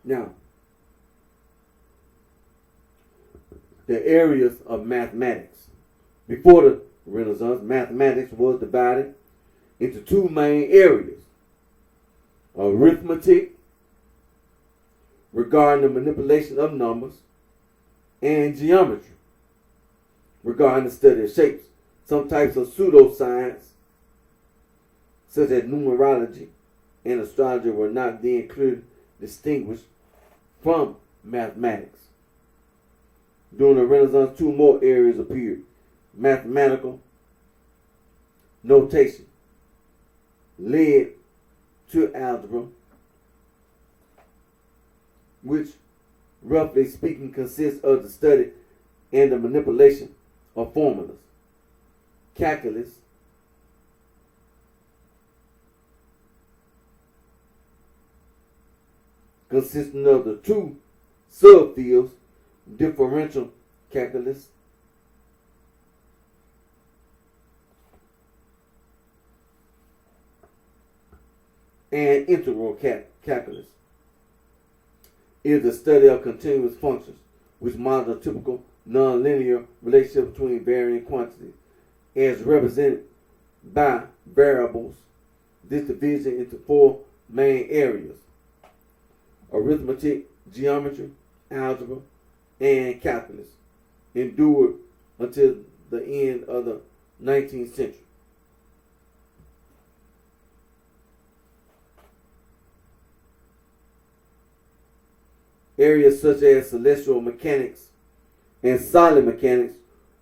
Now, the areas of mathematics. Before the Renaissance, mathematics was divided into two main areas: arithmetic, regarding the manipulation of numbers, and geometry, regarding the study of shapes. Some types of pseudoscience, such as numerology and astrology, were not then clearly distinguished from mathematics. During the Renaissance, two more areas appeared: mathematical notation led to algebra, which, roughly speaking, consists of the study and the manipulation of formulas. Calculus, consisting of the two subfields, differential calculus and integral calculus, is the study of continuous functions, which model a typical nonlinear relationship between varying quantities, as represented by variables. This division into four main areas: arithmetic, geometry, algebra, and calculus, endured until the end of the 19th century. Areas such as celestial mechanics and solid mechanics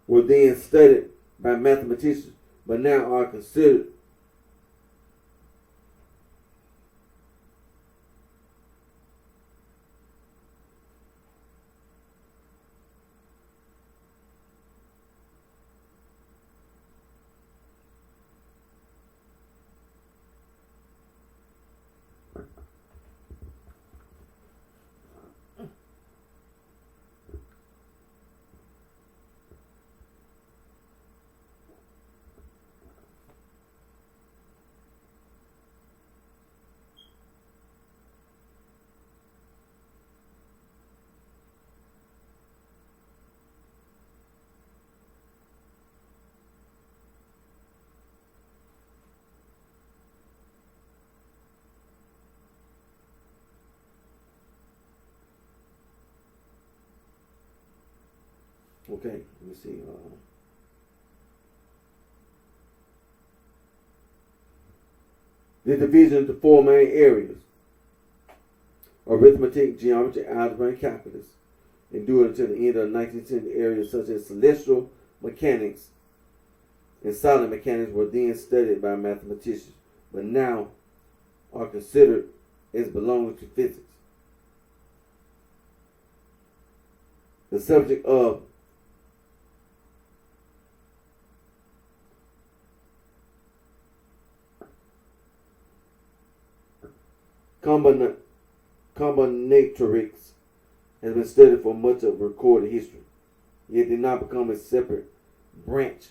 were then studied by mathematicians, but now are considered okay. Let me see. The division into four main areas: arithmetic, geometry, algebra, and calculus, endured until the end of the 19th century. Areas such as celestial mechanics and solid mechanics were then studied by mathematicians, but now are considered as belonging to physics. The subject of combinatorics has been studied for much of recorded history, yet did not become a separate branch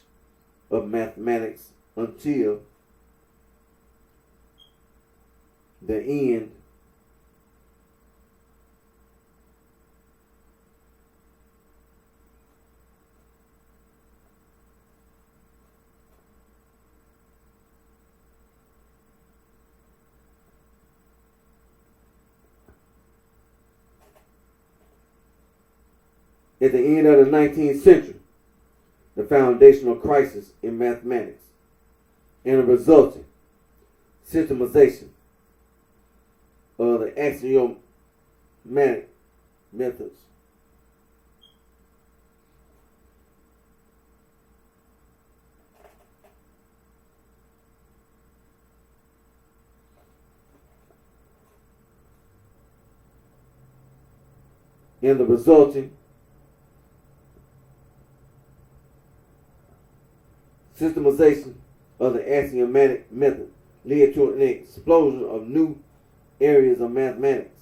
of mathematics until the end at the end of the 19th century. The foundational crisis in mathematics and the resulting systemization of the axiomatic methods. And the resulting systemization of the axiomatic method led to an explosion of new areas of mathematics.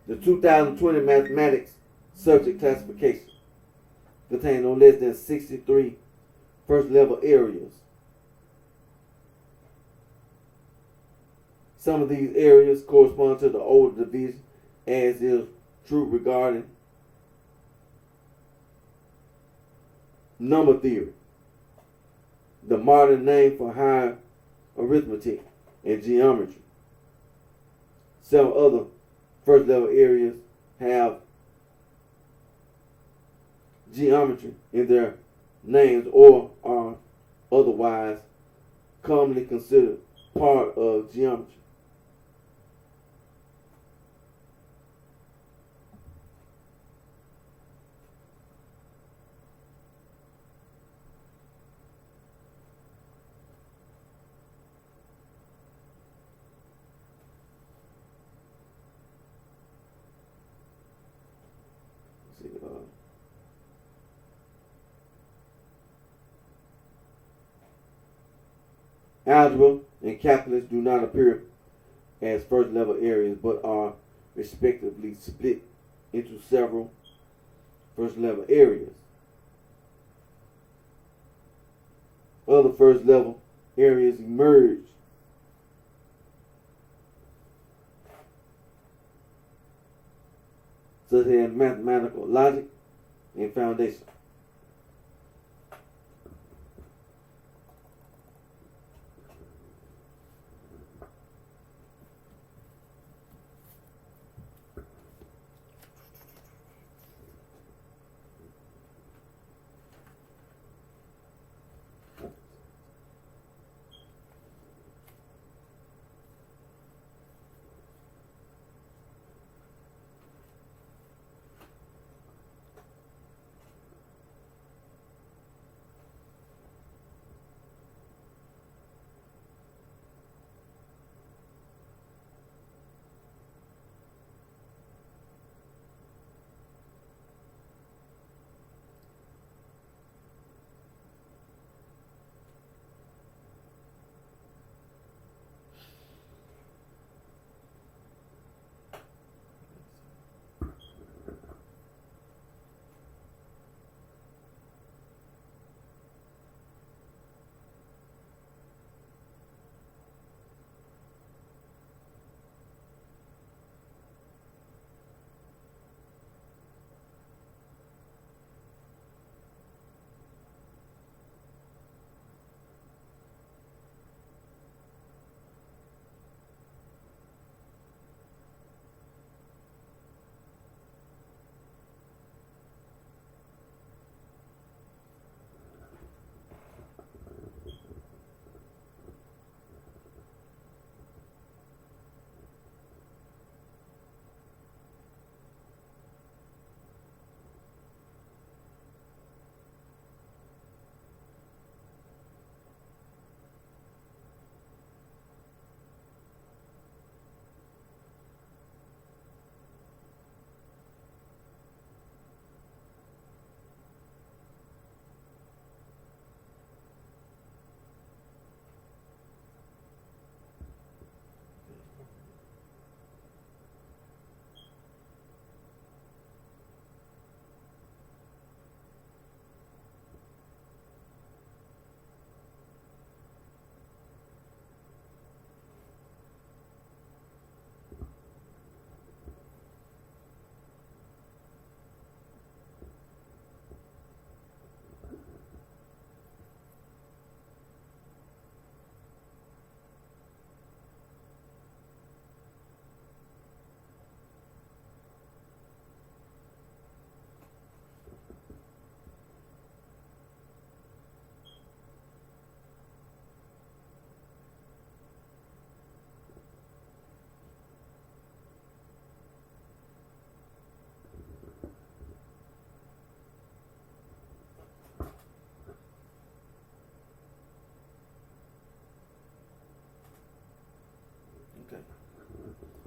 The 2020 mathematics subject classification contains no less than 63 first level areas. Some of these areas correspond to the older division, as is true regarding number theory, the modern name for higher arithmetic and geometry. Several other first level areas have geometry in their names or are otherwise commonly considered part of geometry. Algebra and calculus do not appear as first level areas, but are respectively split into several first level areas. Other first level areas emerge such as mathematical logic and foundation.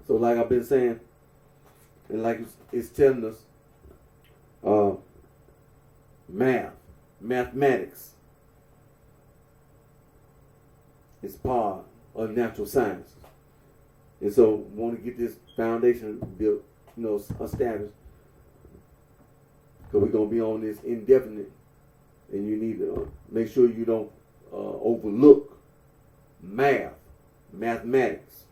So like I've been saying, and like it's telling us, mathematics is part of natural science. And so we want to get this foundation built, established. Because we're going to be on this indefinite, and you need to make sure you don't overlook mathematics.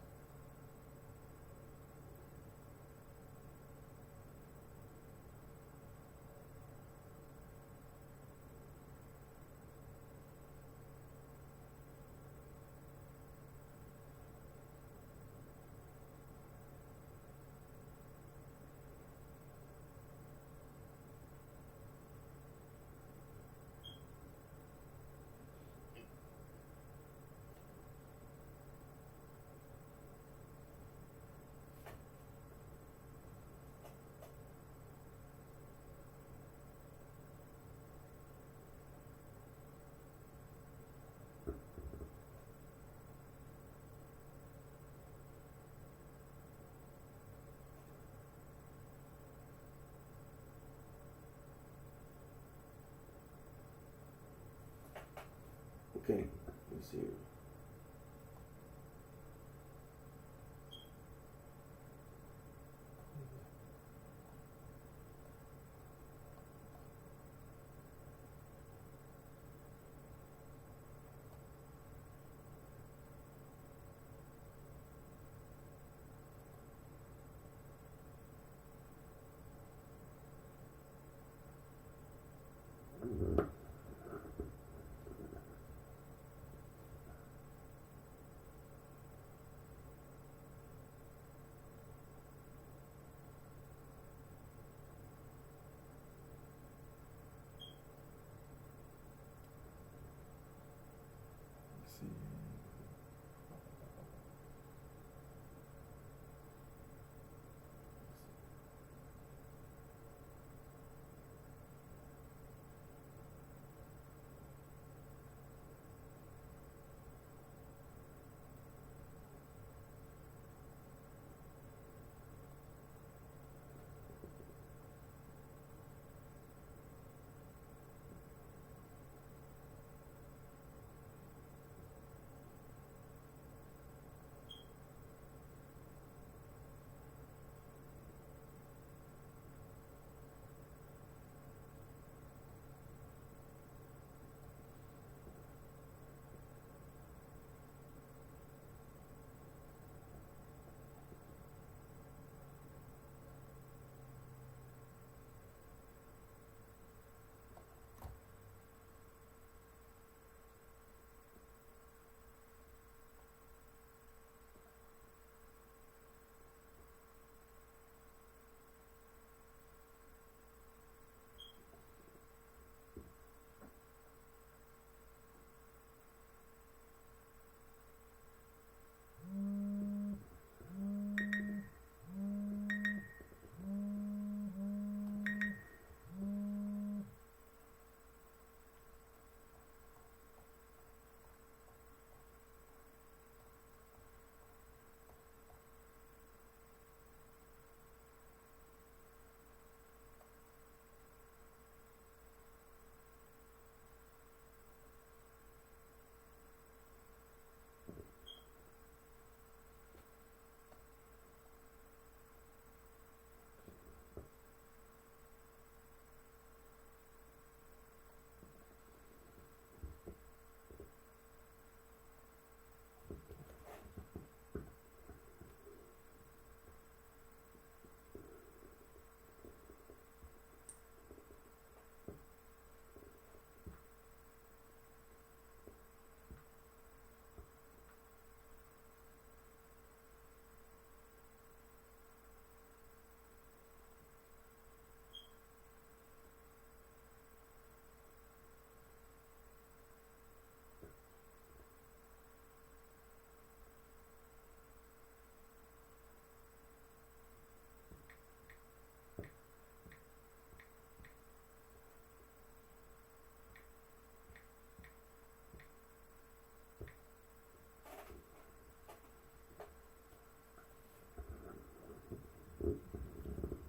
Okay, let's see.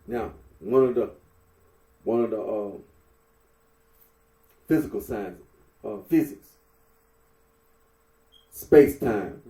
Now, one of the physical science, physics, space time.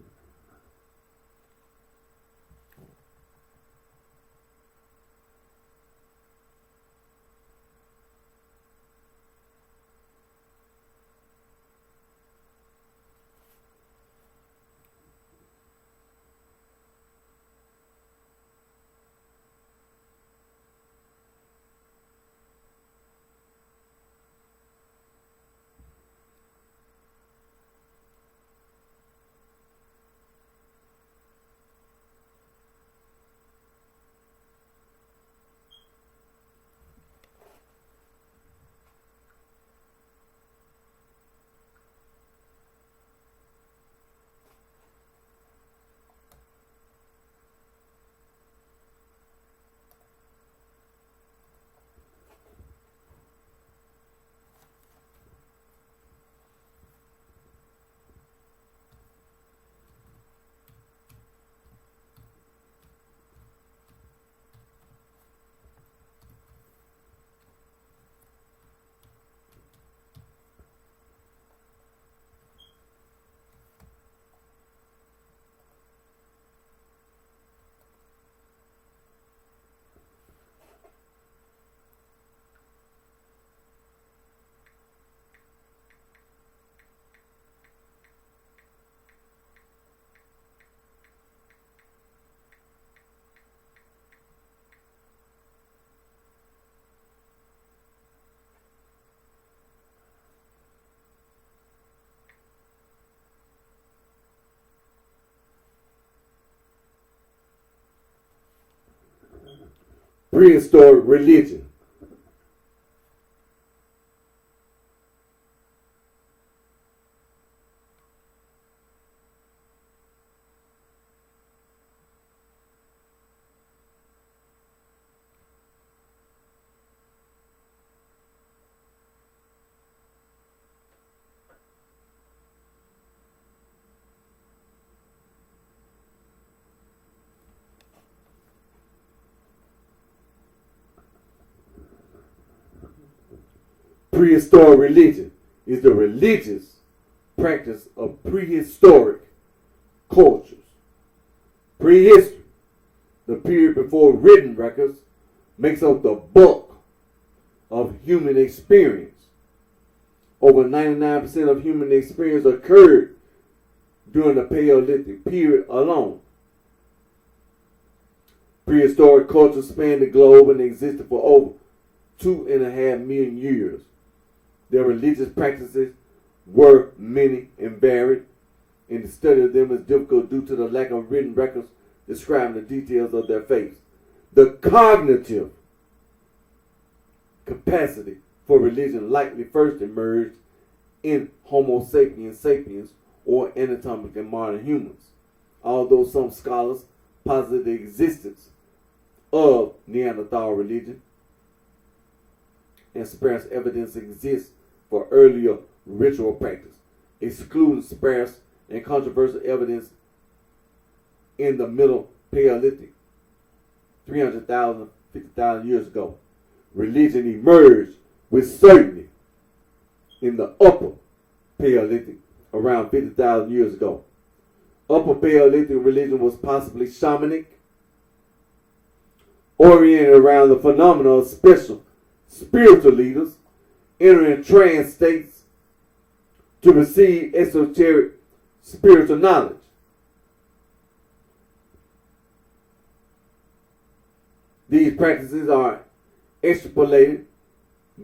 Prehistoric religion. Prehistoric religion is the religious practice of prehistoric cultures. Prehistory, the period before written records, makes up the bulk of human experience. Over 99% of human experience occurred during the Paleolithic period alone. Prehistoric cultures spanned the globe and existed for over 2.5 million years. Their religious practices were many and varied, and the study of them is difficult due to the lack of written records describing the details of their faiths. The cognitive capacity for religion likely first emerged in Homo sapiens sapiens, or anatomically modern humans, although some scholars posit the existence of Neanderthal religion and sparse evidence exists for earlier ritual practice, excluding sparse and controversial evidence in the Middle Paleolithic, 300,000, 50,000 years ago. Religion emerged with certainty in the Upper Paleolithic, around 50,000 years ago. Upper Paleolithic religion was possibly shamanic, oriented around the phenomena of special spiritual leaders entering trance states to receive esoteric spiritual knowledge. These practices are extrapolated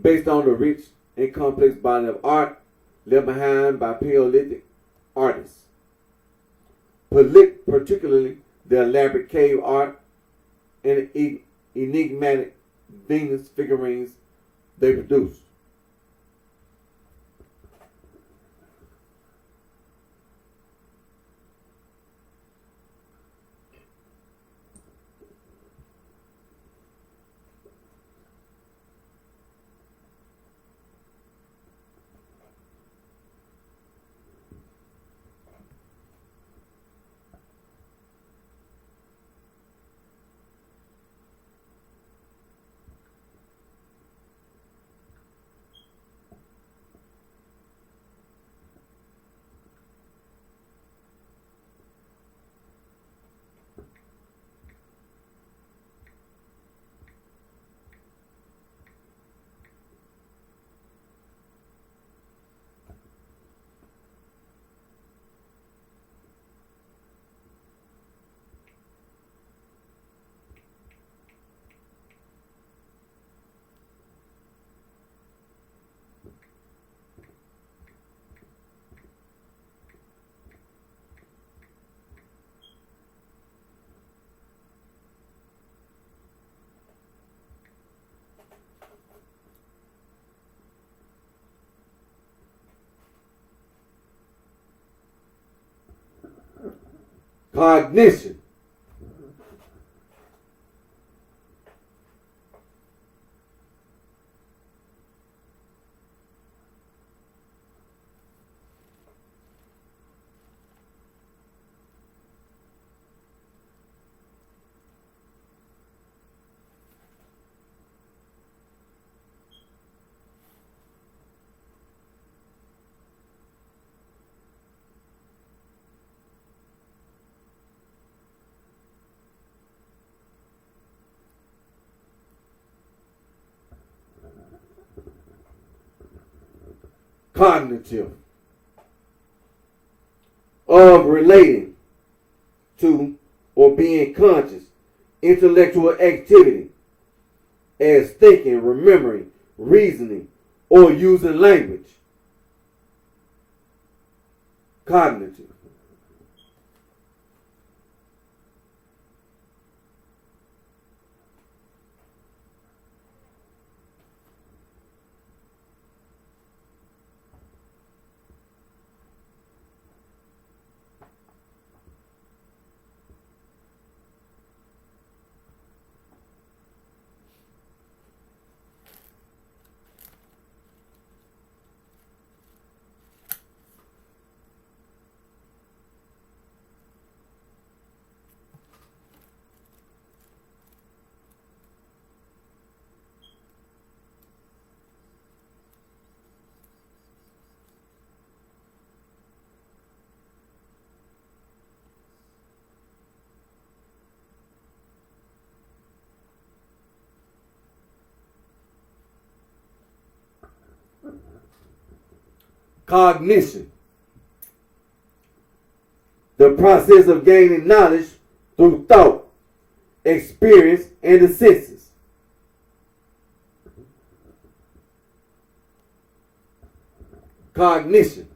based on the rich and complex body of art left behind by Paleolithic artists, particularly the elaborate cave art and enigmatic Venus figurines they produced. Cognition. Cognitive. Of relating to or being conscious, intellectual activity, as thinking, remembering, reasoning, or using language. Cognitive. Cognition. The process of gaining knowledge through thought, experience, and the senses. Cognition.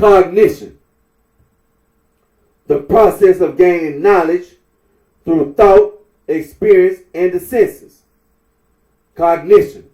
Cognition. The process of gaining knowledge through thought, experience, and the senses. Cognition.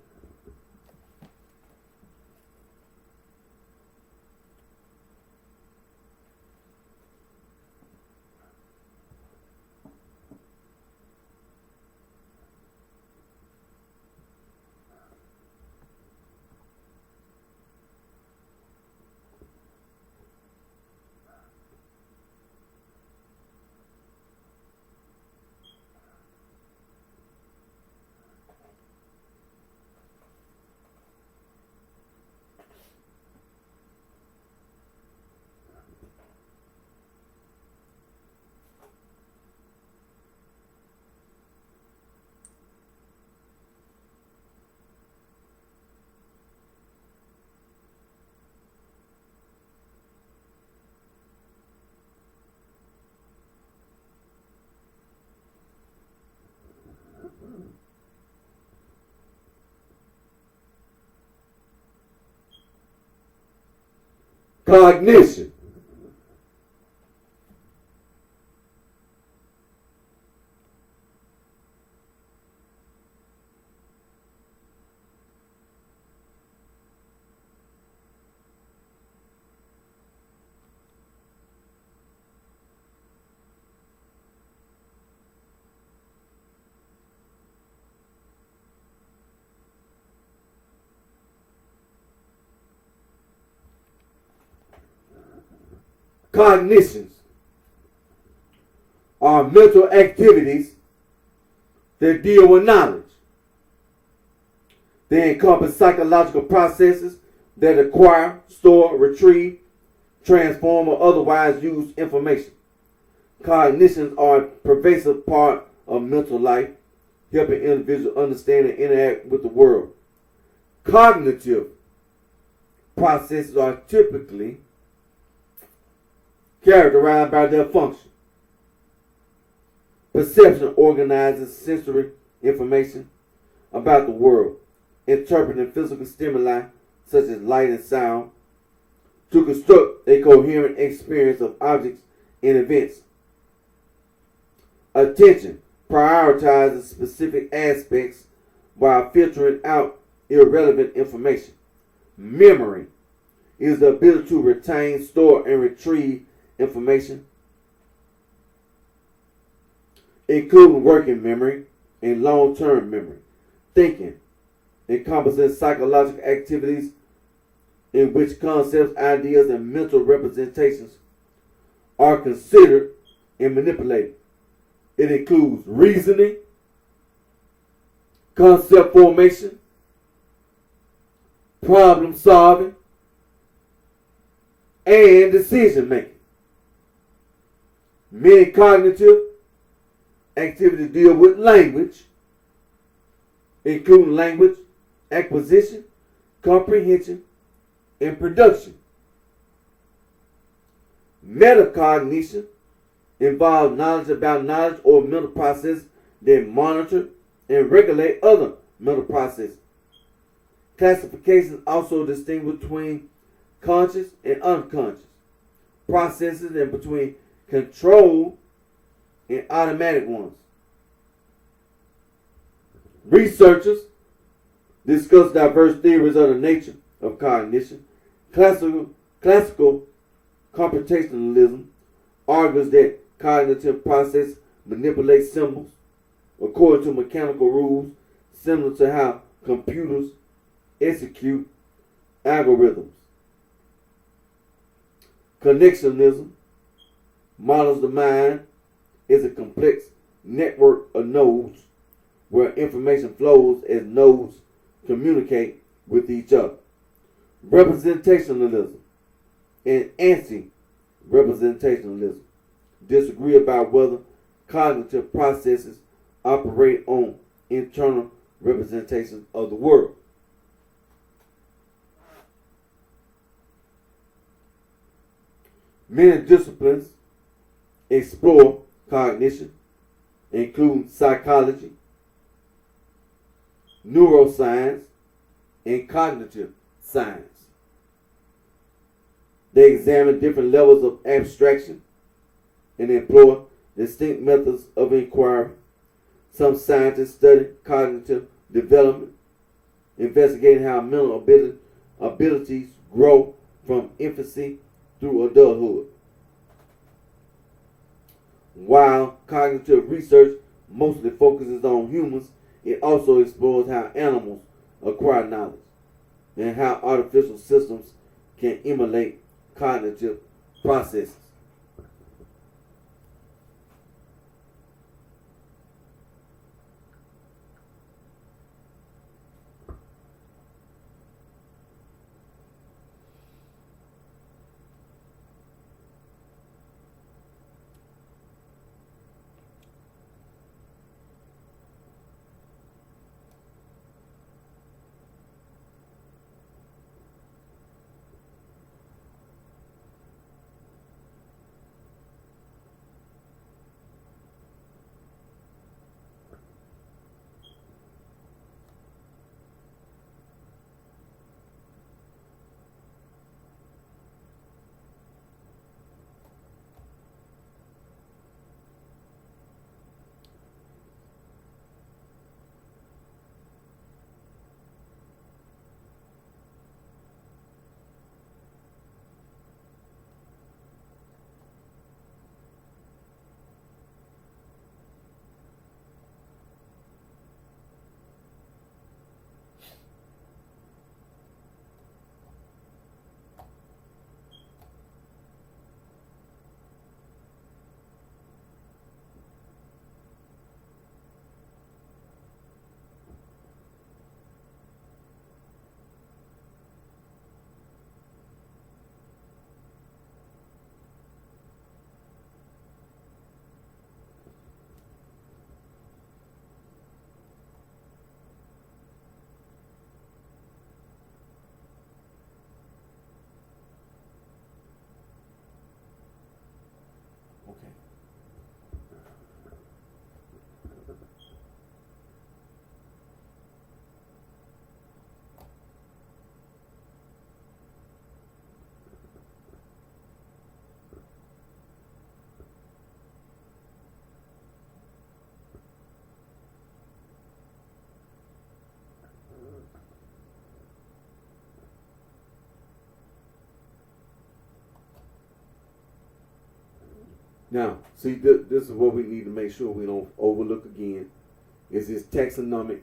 Cognition. Cognitions are mental activities that deal with knowledge. They encompass psychological processes that acquire, store, retrieve, transform, or otherwise use information. Cognitions are a pervasive part of mental life, helping individuals understand and interact with the world. Cognitive processes are typically characterized by their function. Perception organizes sensory information about the world, interpreting physical stimuli such as light and sound to construct a coherent experience of objects and events. Attention prioritizes specific aspects while filtering out irrelevant information. Memory is the ability to retain, store, and retrieve information, including working memory and long-term memory. Thinking encompasses psychological activities in which concepts, ideas, and mental representations are considered and manipulated. It includes reasoning, concept formation, problem solving, and decision making. Many cognitive activities deal with language, including language acquisition, comprehension, and production. Metacognition involves knowledge about knowledge or mental process that monitor and regulate other mental processes. Classifications also distinguish between conscious and unconscious processes and between controlled and automatic ones. Researchers discuss diverse theories of the nature of cognition. Classical computationalism argues that cognitive process manipulate symbols according to mechanical rules similar to how computers execute algorithms. Connectionism models the mind as a complex network of nodes where information flows as nodes communicate with each other. Representationalism and anti-representationalism disagree about whether cognitive processes operate on internal representations of the world. Many disciplines explore cognition, including psychology, neuroscience, and cognitive science. They examine different levels of abstraction and employ distinct methods of inquiry. Some scientists study cognitive development, investigating how mental abilities grow from infancy through adulthood. While cognitive research mostly focuses on humans, it also explores how animals acquire knowledge and how artificial systems can emulate cognitive processes. Now, see, this is what we need to make sure we don't overlook again, is this taxonomic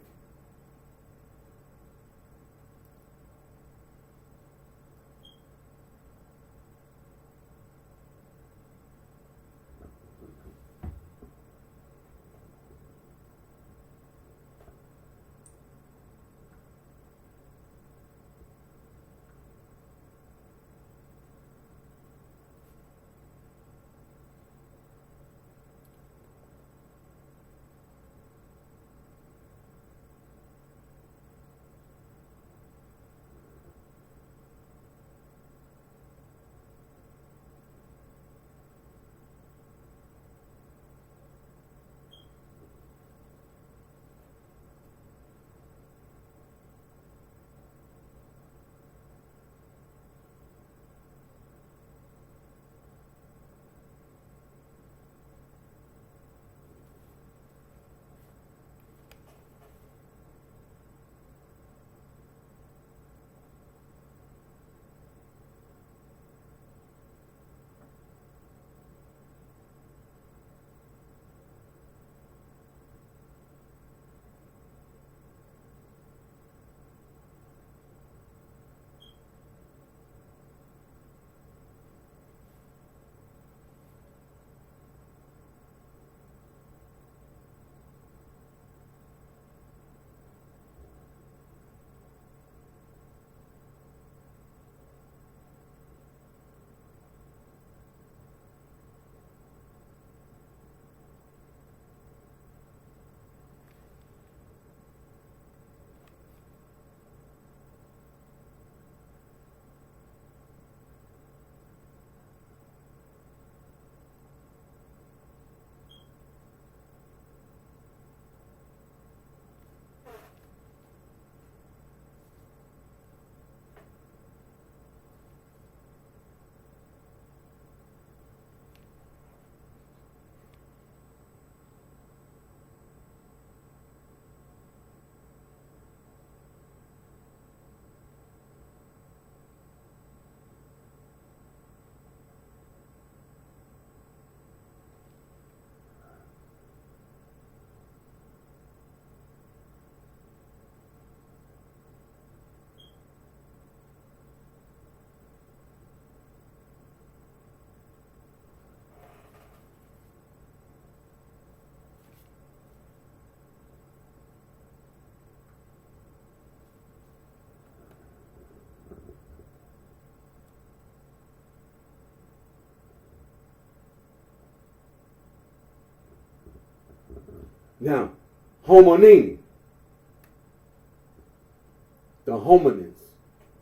Now, homonini, the hominids,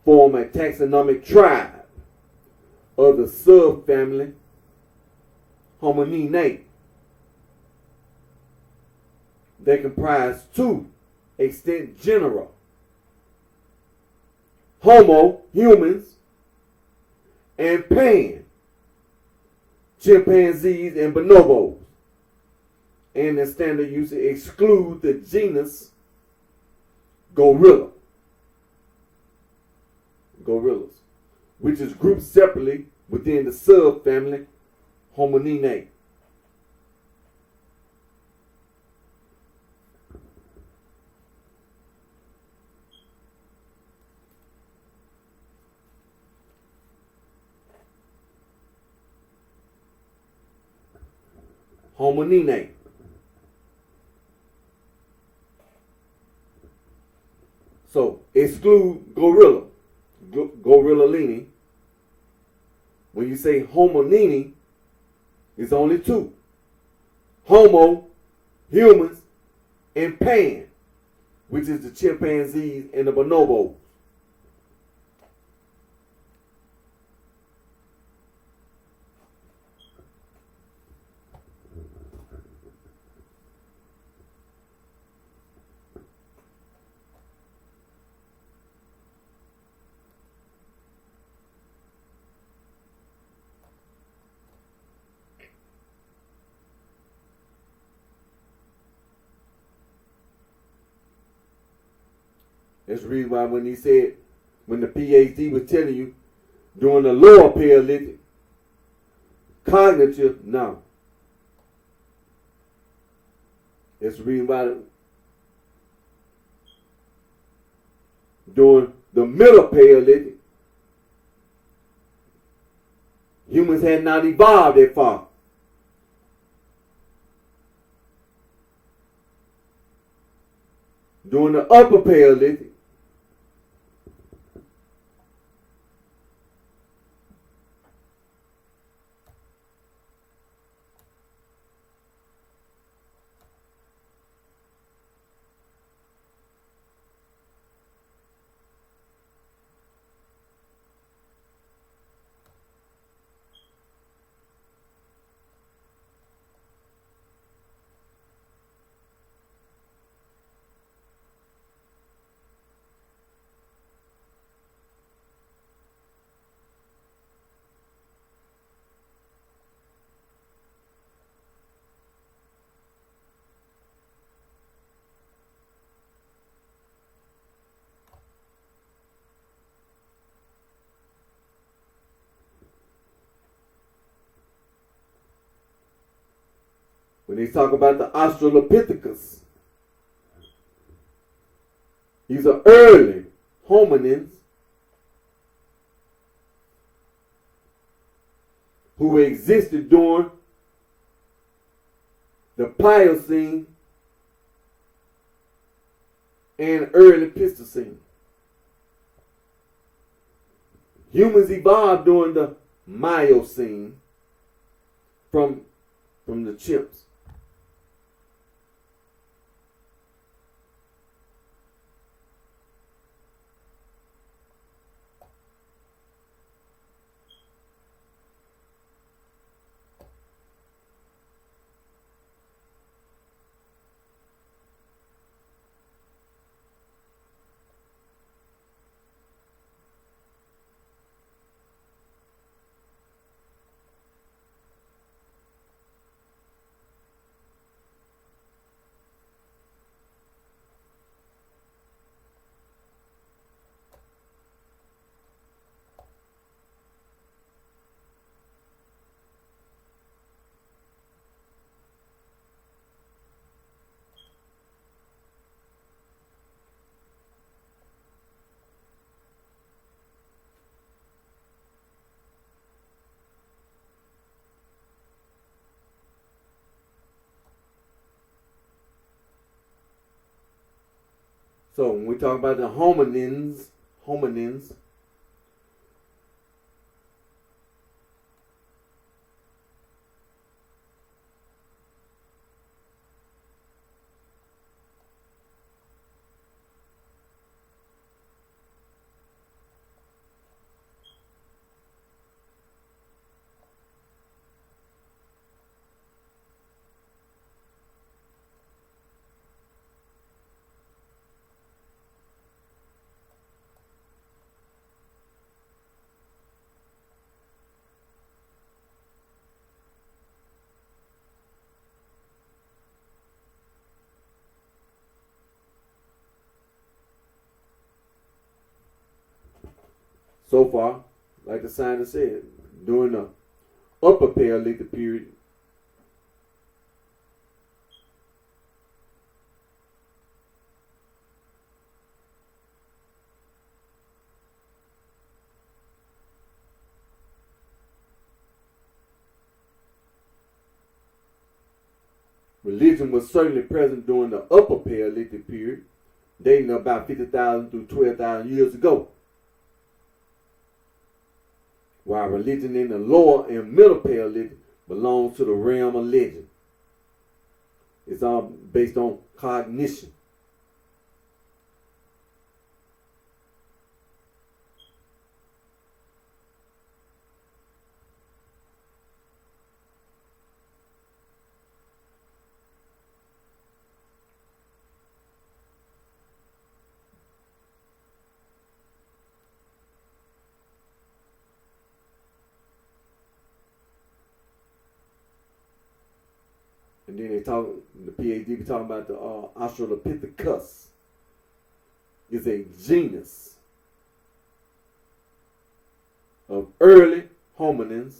form a taxonomic tribe of the subfamily Homininae. They comprise two extinct genera: Homo, humans, and Pan, chimpanzees and bonobos. And the standard usage exclude the genus gorilla, gorillas, which is grouped separately within the subfamily Homininae. Homininae. So exclude gorilla, gorillini. When you say homonini, it's only two: Homo, humans, and Pan, which is the chimpanzees and the bonobos. That's the reason why when he said, when the PhD was telling you, during the lower Paleolithic, cognitive, no. It's the reason why during the middle Paleolithic, humans had not evolved that far. During the upper Paleolithic, when they talk about the Australopithecus, these are early hominins who existed during the Pliocene and early Pleistocene. Humans evolved during the Miocene from the chimps. So when we talk about the hominins, so far, like the scientist said, during the upper Paleolithic period, religion was certainly present during the upper Paleolithic period, dating about 50,000 through 12,000 years ago. While religion in the lower and middle Paleolithic belongs to the realm of legend. It's all based on cognition. And then the PhD be talking about the Australopithecus is a genus of early hominins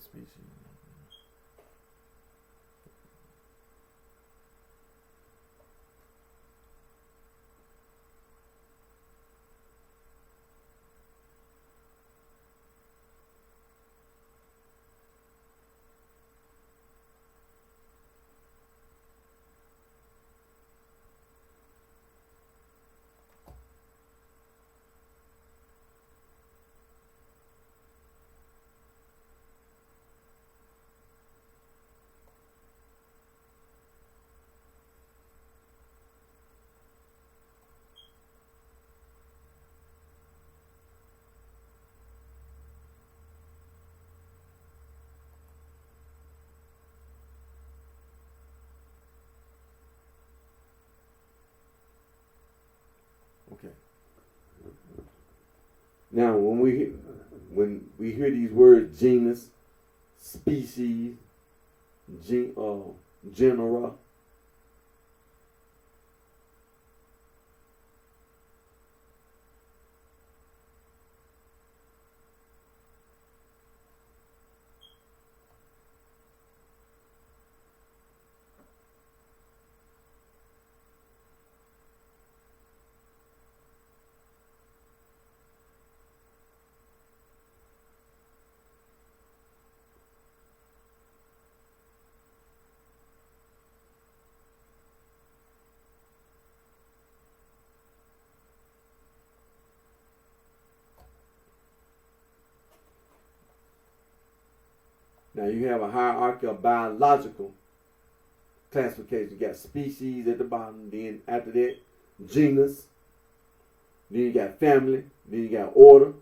species. Okay. Now, when we hear these words, genus, species, genera, now you have a hierarchy of biological classification. You got species at the bottom, then after that, genus, then you got family, then you got order,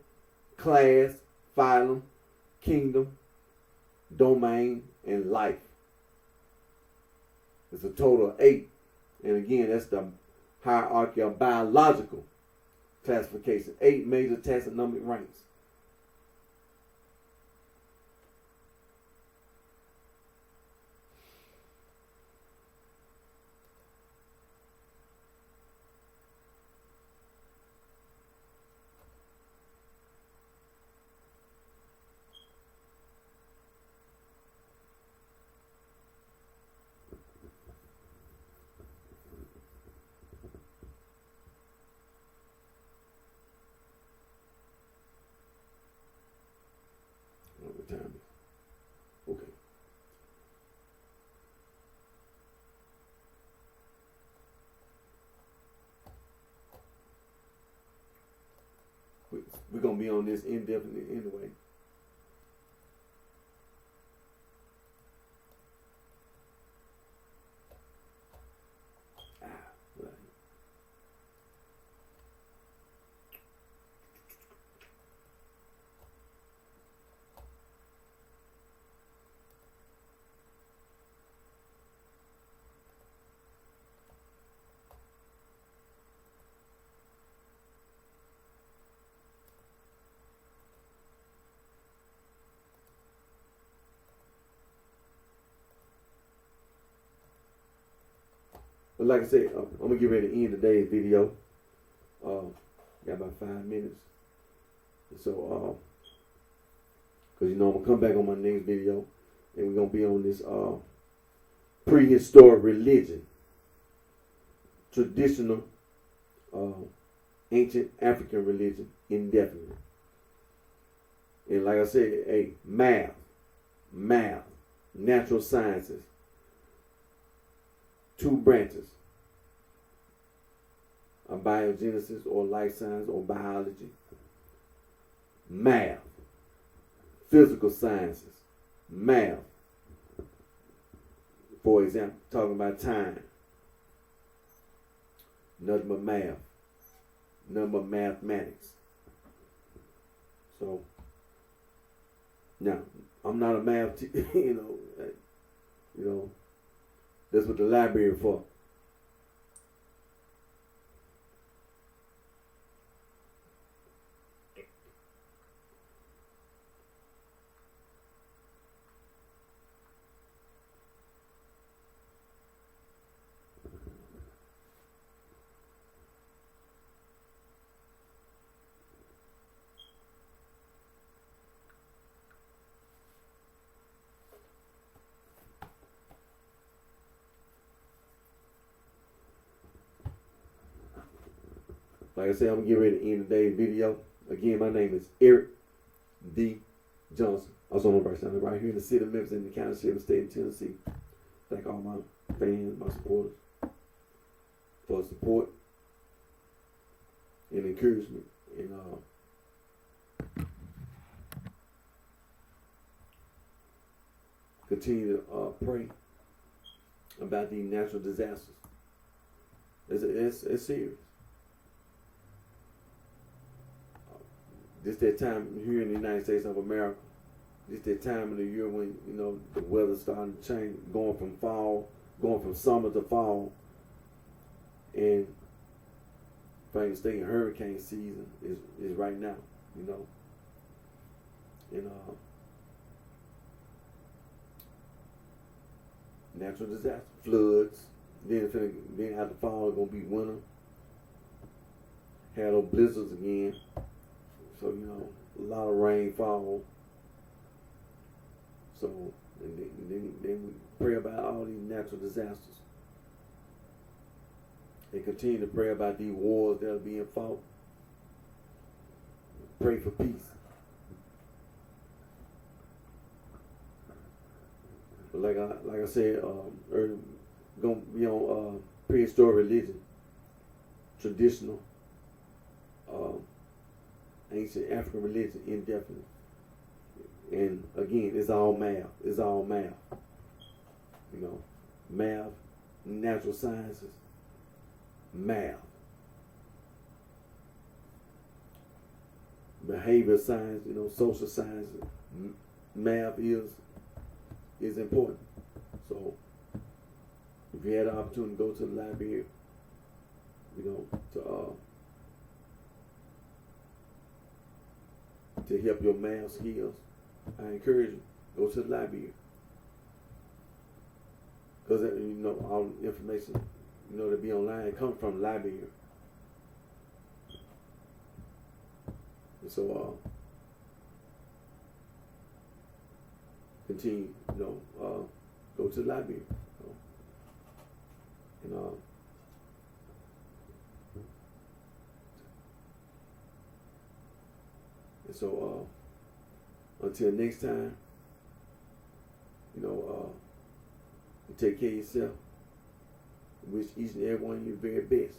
class, phylum, kingdom, domain, and life. It's a total of 8. And again, that's the hierarchy of biological classification. 8 major taxonomic ranks. What time is it? Okay. We're going to be on this indefinitely anyway. Right. But like I said, I'm going to get ready to end today's video. Got about 5 minutes. So, because I'm going to come back on my next video. And we're going to be on this prehistoric religion. Traditional ancient African religion indefinitely. And like I said, math, natural sciences. 2 branches of biogenesis or life science or biology. Math, physical sciences, math. For example, talking about time. Nothing but math. Nothing but mathematics. So, now, I'm not a math, that's what the library for. Like I said, I'm gonna get ready to end today's video. Again, my name is Eric D. Johnson. Also known as BrightShine, right here in the city of Memphis in the county, state of Tennessee. Thank all my fans, my supporters, for support and encouragement. And continue to pray about these natural disasters. It's serious. This that time here in the United States of America. This that time of the year when the weather's starting to change, going from summer to fall, and Plain State hurricane season is right now. And natural disaster, floods. Then after fall, it's gonna be winter. Had those blizzards again. So a lot of rain fall. So and then we pray about all these natural disasters. And continue to pray about these wars that are being fought. Pray for peace. But like I said, gonna be on prehistoric religion, traditional, ancient African religion, indefinite. And again, it's all math. It's all math. Math, natural sciences, math, behavioral science, social sciences. Math is important. So if you had the opportunity to go to the library, to help your math skills, I encourage you, go to the library. Because all the information that be online comes from the library. And so continue, go to the library. And so until next time, take care of yourself. Wish each and every one of you the very best,